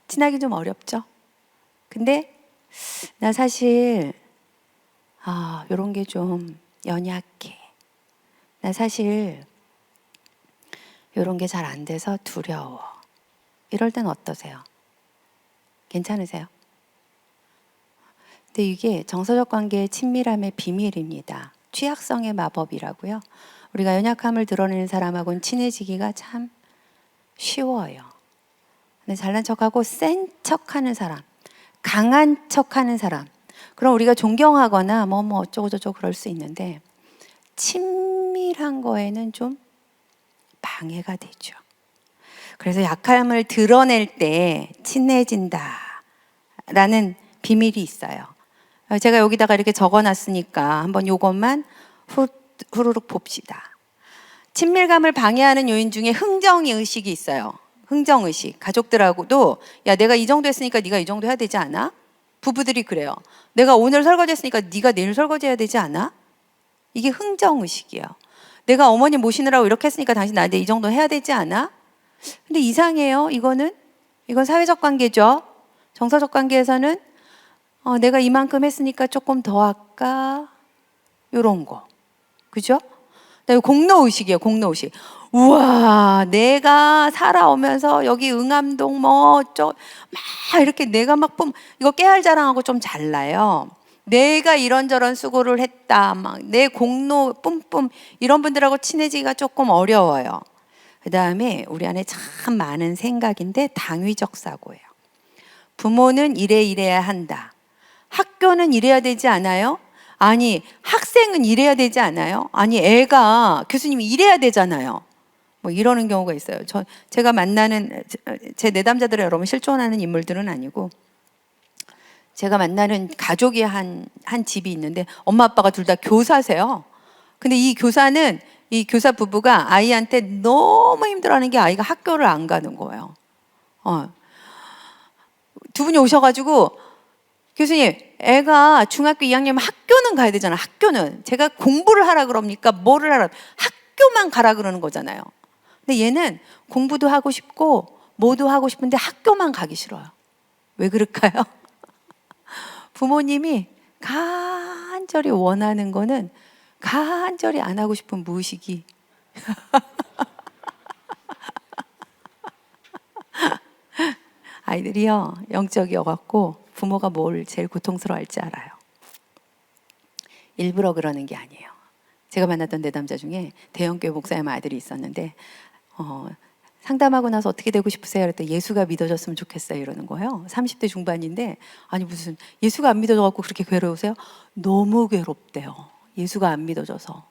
친하기 좀 어렵죠? 근데 나 사실 요런 게 좀 연약해. 나 사실 요런 게 잘 안 돼서 두려워. 이럴 땐 어떠세요? 괜찮으세요? 근데 이게 정서적 관계의 친밀함의 비밀입니다. 취약성의 마법이라고요. 우리가 연약함을 드러내는 사람하고는 친해지기가 참 쉬워요. 근데 잘난 척하고 센 척하는 사람, 강한 척하는 사람, 그럼 우리가 존경하거나 뭐 어쩌고저쩌고 그럴 수 있는데 친밀한 거에는 좀 방해가 되죠. 그래서 약함을 드러낼 때 친해진다 라는 비밀이 있어요. 제가 여기다가 이렇게 적어놨으니까 한번 요것만 후루룩 봅시다. 친밀감을 방해하는 요인 중에 흥정의식이 있어요. 흥정의식. 가족들하고도 야, 내가 이 정도 했으니까 네가 이 정도 해야 되지 않아? 부부들이 그래요. 내가 오늘 설거지 했으니까 네가 내일 설거지 해야 되지 않아? 이게 흥정의식이에요. 내가 어머니 모시느라고 이렇게 했으니까 당신 나한테 이 정도 해야 되지 않아? 근데 이상해요. 이건 사회적 관계죠. 정서적 관계에서는 내가 이만큼 했으니까 조금 더 할까? 요런 거. 그죠? 공로의식이에요. 공로의식. 우와, 내가 살아오면서 여기 응암동 막 이렇게 내가 막 이거 깨알 자랑하고 좀 잘나요. 내가 이런저런 수고를 했다. 막 내 공로 뿜뿜 이런 분들하고 친해지기가 조금 어려워요. 그 다음에 우리 안에 참 많은 생각인데 당위적 사고예요. 부모는 이래야 한다. 학교는 이래야 되지 않아요? 아니, 학생은 이래야 되지 않아요? 아니, 애가 교수님이 이래야 되잖아요. 뭐 이러는 경우가 있어요. 제가 만나는 제 내담자들은 여러분 실존하는 인물들은 아니고 제가 만나는 가족이 한 집이 있는데 엄마 아빠가 둘 다 교사세요. 근데 이 교사 부부가 아이한테 너무 힘들어하는 게 아이가 학교를 안 가는 거예요. 두 분이 오셔가지고 교수님, 애가 중학교 2학년이면 학교는 가야 되잖아. 학교는 제가 공부를 하라 그럽니까? 뭐를 하라? 학교만 가라 그러는 거잖아요. 근데 얘는 공부도 하고 싶고 뭐도 하고 싶은데 학교만 가기 싫어요. 왜 그럴까요? 부모님이 간절히 원하는 거는 간절히 안 하고 싶은 무의식이 아이들이요 영적이어갖고 부모가 뭘 제일 고통스러워할지 알아요. 일부러 그러는 게 아니에요. 제가 만났던 내담자 중에 대형교회 목사님 아들이 있었는데 상담하고 나서 어떻게 되고 싶으세요? 그랬더니 예수가 믿어졌으면 좋겠어요 이러는 거예요. 30대 중반인데 아니 무슨 예수가 안 믿어져갖고 그렇게 괴로우세요? 너무 괴롭대요. 예수가 안 믿어져서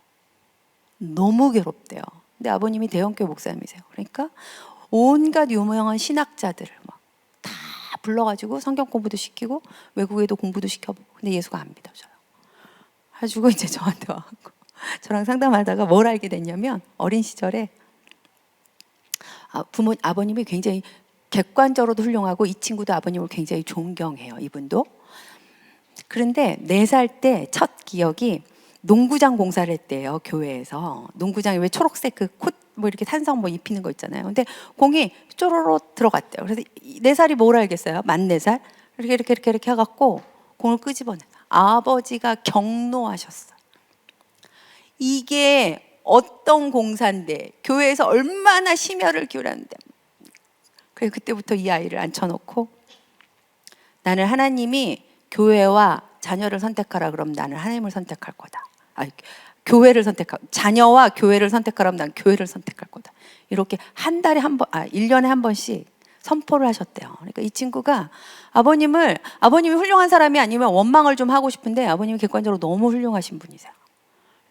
너무 괴롭대요. 근데 아버님이 대형교회 목사님이세요. 그러니까 온갖 유명한 신학자들을 막 다 불러가지고 성경 공부도 시키고 외국에도 공부도 시켜보고 근데 예수가 안 믿어져요. 가지고 이제 저한테 와갖고 저랑 상담하다가 뭘 알게 됐냐면 어린 시절에 아버님이 굉장히 객관적으로도 훌륭하고 이 친구도 아버님을 굉장히 존경해요. 이분도. 그런데 4살 때 첫 기억이 농구장 공사를 했대요. 교회에서. 농구장에 왜 초록색 그 콧 뭐 이렇게 탄성 뭐 입히는 거 있잖아요. 근데 공이 쪼로로 들어갔대요. 그래서 4살이 뭘 알겠어요? 만 4살? 이렇게 해갖고 공을 끄집어내. 아버지가 경노하셨어요. 이게 어떤 공사인데 교회에서 얼마나 심혈을 기울였는데 그래서 그때부터 이 아이를 앉혀놓고 나는 하나님이 교회와 자녀를 선택하라 그러면 나는 하나님을 선택할 거다. 교회를 자녀와 교회를 선택하라면 난 교회를 선택할 거다. 이렇게 한 달에 한 번, 1년에 한 번씩 선포를 하셨대요. 그러니까 이 친구가 아버님이 훌륭한 사람이 아니면 원망을 좀 하고 싶은데 아버님이 객관적으로 너무 훌륭하신 분이세요.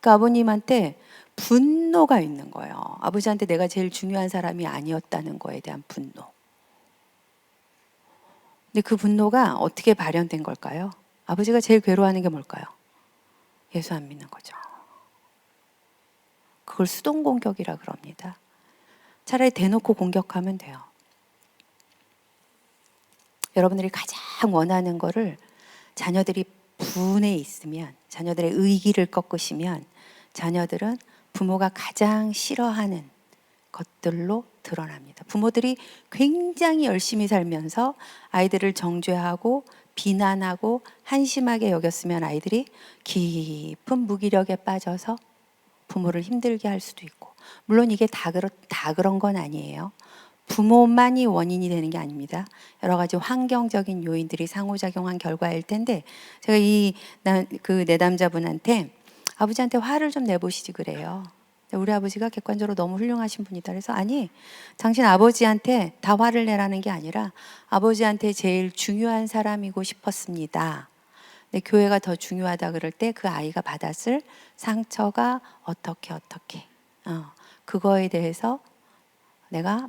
그러니까 아버님한테 분노가 있는 거예요. 아버지한테 내가 제일 중요한 사람이 아니었다는 거에 대한 분노. 근데 그 분노가 어떻게 발현된 걸까요? 아버지가 제일 괴로워하는 게 뭘까요? 예수 안 믿는 거죠. 그걸 수동 공격이라 그럽니다. 차라리 대놓고 공격하면 돼요. 여러분들이 가장 원하는 거를 자녀들이 분에 있으면, 자녀들의 의기를 꺾으시면 자녀들은 부모가 가장 싫어하는 것들로 드러납니다. 부모들이 굉장히 열심히 살면서 아이들을 정죄하고 비난하고 한심하게 여겼으면 아이들이 깊은 무기력에 빠져서 부모를 힘들게 할 수도 있고, 물론 이게 다 그런 건 아니에요. 부모만이 원인이 되는 게 아닙니다. 여러 가지 환경적인 요인들이 상호작용한 결과일 텐데, 제가 그 내담자분한테 아버지한테 화를 좀 내보시지 그래요. 우리 아버지가 객관적으로 너무 훌륭하신 분이다. 그래서 아니, 당신 아버지한테 다 화를 내라는 게 아니라 아버지한테 제일 중요한 사람이고 싶었습니다. 근데 교회가 더 중요하다 그럴 때 그 아이가 받았을 상처가 어떻게 그거에 대해서 내가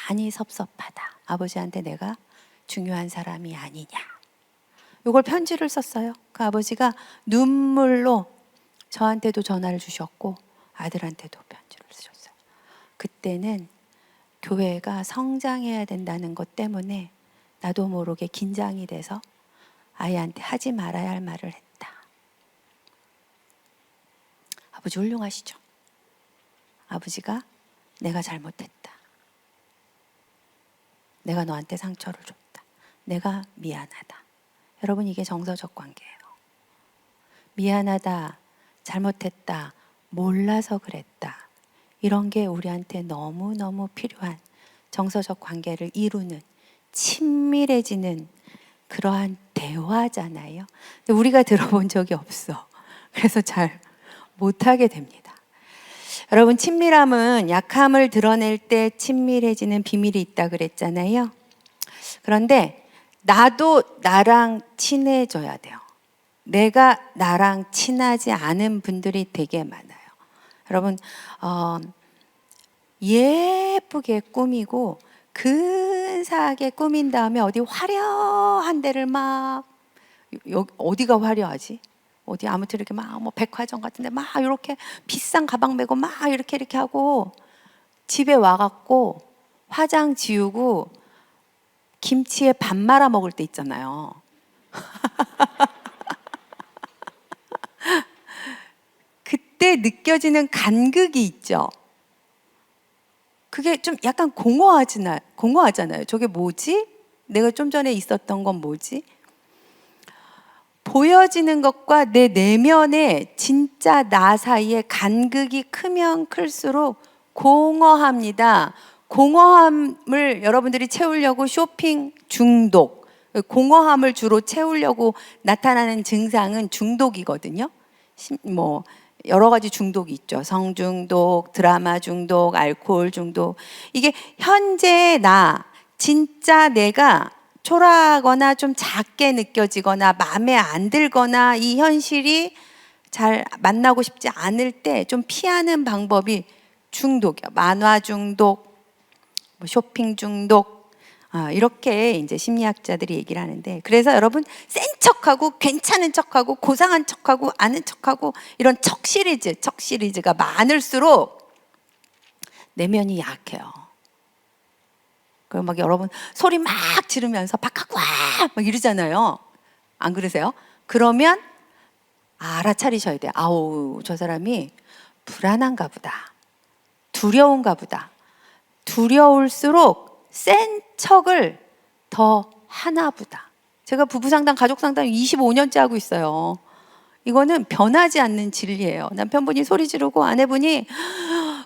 많이 섭섭하다. 아버지한테 내가 중요한 사람이 아니냐. 이걸 편지를 썼어요. 그 아버지가 눈물로 저한테도 전화를 주셨고 아들한테도 편지를 쓰셨어요. 그때는 교회가 성장해야 된다는 것 때문에 나도 모르게 긴장이 돼서 아이한테 하지 말아야 할 말을 했다. 아버지 훌륭하시죠? 아버지가 내가 잘못했다. 내가 너한테 상처를 줬다. 내가 미안하다. 여러분, 이게 정서적 관계예요. 미안하다, 잘못했다, 몰라서 그랬다. 이런 게 우리한테 너무너무 필요한 정서적 관계를 이루는, 친밀해지는 그러한 대화잖아요. 근데 우리가 들어본 적이 없어. 그래서 잘 못하게 됩니다. 여러분, 친밀함은 약함을 드러낼 때 친밀해지는 비밀이 있다 그랬잖아요. 그런데 나도 나랑 친해져야 돼요. 내가 나랑 친하지 않은 분들이 되게 많아요. 여러분, 예쁘게 꾸미고 근사하게 꾸민 다음에 어디 화려한 데를 막, 어디가 화려하지? 어디 아무튼 이렇게 막 뭐 백화점 같은데 막 이렇게 비싼 가방 메고 막 이렇게 하고 집에 와갖고 화장 지우고 김치에 밥 말아 먹을 때 있잖아요. 그때 느껴지는 간극이 있죠. 그게 좀 약간 공허하잖아요. 저게 뭐지? 내가 좀 전에 있었던 건 뭐지? 보여지는 것과 내 내면의 진짜 나 사이에 간극이 크면 클수록 공허합니다. 공허함을 여러분들이 채우려고 쇼핑 중독, 공허함을 주로 채우려고 나타나는 증상은 중독이거든요. 뭐 여러 가지 중독이 있죠. 성중독, 드라마 중독, 알코올 중독. 이게 현재 나, 진짜 내가 초라하거나 좀 작게 느껴지거나 마음에 안 들거나 이 현실이 잘 만나고 싶지 않을 때 좀 피하는 방법이 중독이야. 만화 중독, 뭐 쇼핑 중독, 이렇게 이제 심리학자들이 얘기를 하는데, 그래서 여러분 센 척하고 괜찮은 척하고 고상한 척하고 아는 척하고 이런 척 시리즈가 많을수록 내면이 약해요. 그럼 막 여러분 소리 막 지르면서 바깥 막 이러잖아요. 안 그러세요? 그러면 알아차리셔야 돼요. 아우, 저 사람이 불안한가 보다. 두려운가 보다. 두려울수록 센 척을 더 하나 보다. 제가 부부상담, 가족상담 25년째 하고 있어요. 이거는 변하지 않는 진리예요. 남편분이 소리 지르고 아내분이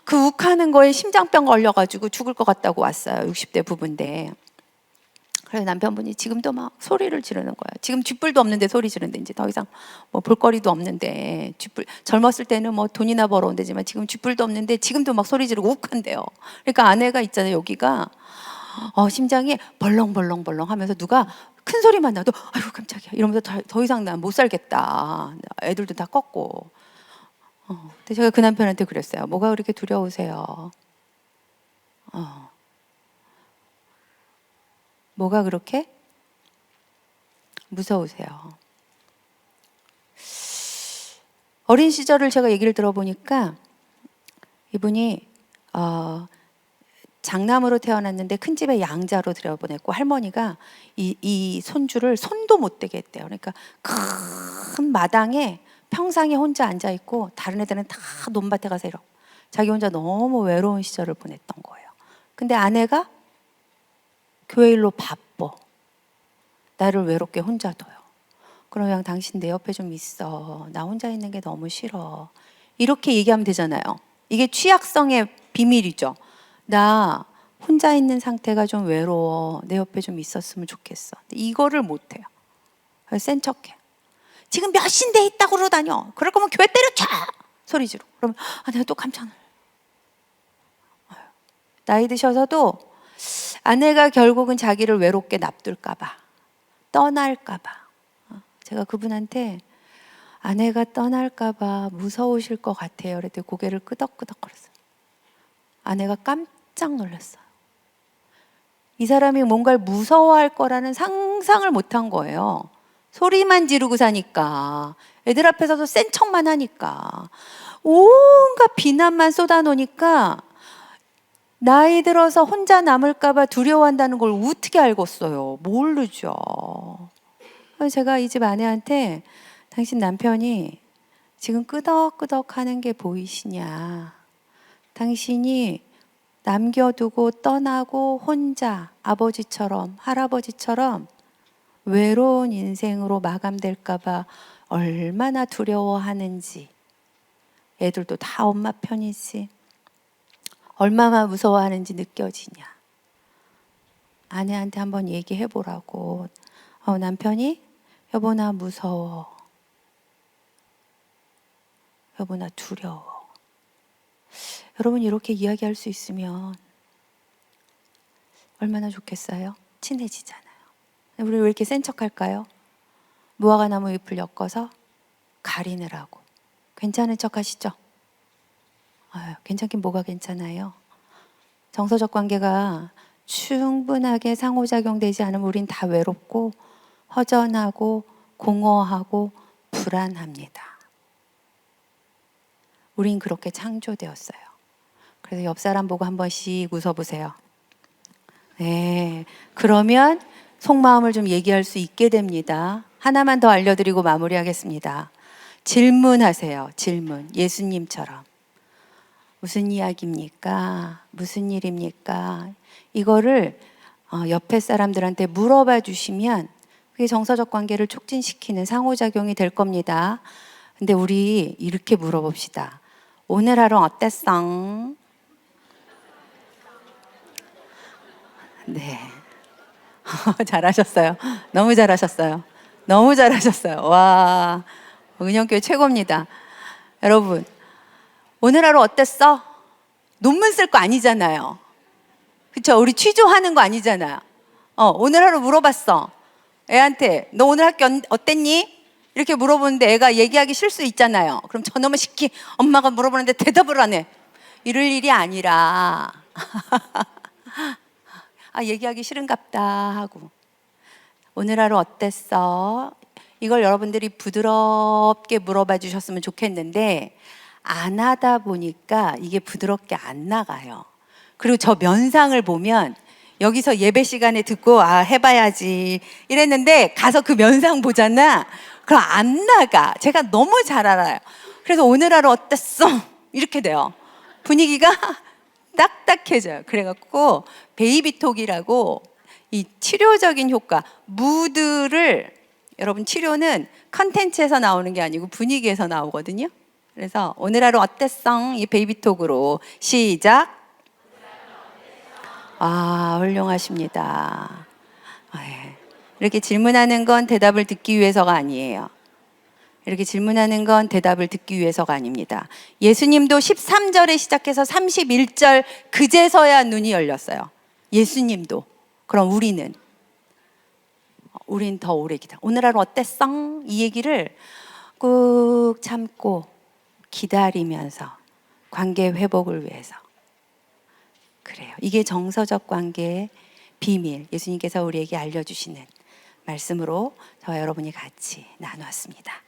그 욱하는 거에 심장병 걸려가지고 죽을 것 같다고 왔어요. 60대 부부인데. 그래서 남편분이 지금도 막 소리를 지르는 거예요. 지금 쥐뿔도 없는데 소리 지르는데, 이제 더 이상 뭐 볼거리도 없는데, 쥐뿔, 젊었을 때는 뭐 돈이나 벌어온 데지만 지금 쥐뿔도 없는데 지금도 막 소리 지르고 욱한대요. 그러니까 아내가 있잖아요, 여기가 심장이 벌렁벌렁 하면서 누가 큰 소리만 나도 아유 깜짝이야 이러면서 더 이상 난 못 살겠다. 애들도 다 껐고. 근데 제가 그 남편한테 그랬어요. 뭐가 그렇게 두려우세요? 뭐가 그렇게 무서우세요? 어린 시절을 제가 얘기를 들어보니까 이분이 장남으로 태어났는데 큰 집에 양자로 들여보냈고, 할머니가 이 손주를 손도 못 대게 했대요. 그러니까 큰 마당에 평상에 혼자 앉아있고 다른 애들은 다 논밭에 가서 이러고 자기 혼자 너무 외로운 시절을 보냈던 거예요. 근데 아내가 교회 일로 바빠. 나를 외롭게 혼자 둬요. 그러면 당신 내 옆에 좀 있어. 나 혼자 있는 게 너무 싫어. 이렇게 얘기하면 되잖아요. 이게 취약성의 비밀이죠. 나 혼자 있는 상태가 좀 외로워. 내 옆에 좀 있었으면 좋겠어. 이거를 못해요. 센 척해. 지금 몇 신대 있다고 그러다녀. 그럴 거면 교회 때려쳐! 소리 지르고. 그러면 내가 또 깜짝 놀라. 나이 드셔서도 아내가 결국은 자기를 외롭게 놔둘까봐, 떠날까봐. 제가 그분한테 아내가 떠날까봐 무서우실 것 같아요. 그랬더니 고개를 끄덕끄덕거렸어요. 아내가 깜짝 놀랐어요. 이 사람이 뭔가를 무서워할 거라는 상상을 못한 거예요. 소리만 지르고 사니까, 애들 앞에서도 센 척만 하니까, 온갖 비난만 쏟아놓으니까 나이 들어서 혼자 남을까봐 두려워한다는 걸 어떻게 알겠어요? 모르죠. 그래서 제가 이 집 아내한테 당신 남편이 지금 끄덕끄덕 하는 게 보이시냐? 당신이 남겨두고 떠나고 혼자 아버지처럼 할아버지처럼 외로운 인생으로 마감될까봐 얼마나 두려워하는지, 애들도 다 엄마 편이지, 얼마나 무서워하는지 느껴지냐. 아내한테 한번 얘기해 보라고. 남편이 여보 나 무서워, 여보 나 두려워. 여러분 이렇게 이야기할 수 있으면 얼마나 좋겠어요? 친해지잖아요. 우리 왜 이렇게 센 척할까요? 무화과나무 잎을 엮어서 가리느라고. 괜찮은 척 하시죠? 괜찮긴 뭐가 괜찮아요? 정서적 관계가 충분하게 상호작용되지 않으면 우린 다 외롭고 허전하고 공허하고 불안합니다. 우린 그렇게 창조되었어요. 그래서 옆 사람 보고 한 번씩 웃어보세요. 네, 그러면 속마음을 좀 얘기할 수 있게 됩니다. 하나만 더 알려드리고 마무리하겠습니다. 질문하세요. 질문. 예수님처럼. 무슨 이야기입니까? 무슨 일입니까? 이거를 옆에 사람들한테 물어봐 주시면 그게 정서적 관계를 촉진시키는 상호작용이 될 겁니다. 근데 우리 이렇게 물어봅시다. 오늘 하루 어땠어? 네. 잘하셨어요. 너무 잘하셨어요. 너무 잘하셨어요. 와, 은영교회 최고입니다. 여러분, 오늘 하루 어땠어? 논문 쓸 거 아니잖아요. 그쵸? 우리 취조하는 거 아니잖아요. 오늘 하루 물어봤어. 애한테, 너 오늘 학교 어땠니? 이렇게 물어보는데 애가 얘기하기 싫을 수 있잖아요. 그럼 저놈의 시키, 엄마가 물어보는데 대답을 안 해. 이럴 일이 아니라, 얘기하기 싫은갑다 하고, 오늘 하루 어땠어? 이걸 여러분들이 부드럽게 물어봐 주셨으면 좋겠는데 안 하다 보니까 이게 부드럽게 안 나가요. 그리고 저 면상을 보면 여기서 예배 시간에 듣고 해봐야지 이랬는데 가서 그 면상 보잖아. 그럼 안 나가. 제가 너무 잘 알아요. 그래서 오늘 하루 어땠어? 이렇게 돼요. 분위기가 딱딱해져요. 그래갖고 베이비톡이라고 이 치료적인 효과, 무드를, 여러분 치료는 컨텐츠에서 나오는 게 아니고 분위기에서 나오거든요. 그래서 오늘 하루 어땠어? 이 베이비톡으로 시작. 훌륭하십니다. 이렇게 질문하는 건 대답을 듣기 위해서가 아니에요. 이렇게 질문하는 건 대답을 듣기 위해서가 아닙니다. 예수님도 13절에 시작해서 31절 그제서야 눈이 열렸어요. 예수님도. 그럼 우린 더 오래 기다. 오늘 하루 어땠어? 이 얘기를 꾹 참고 기다리면서 관계 회복을 위해서. 그래요. 이게 정서적 관계의 비밀, 예수님께서 우리에게 알려주시는 말씀으로 저와 여러분이 같이 나누었습니다.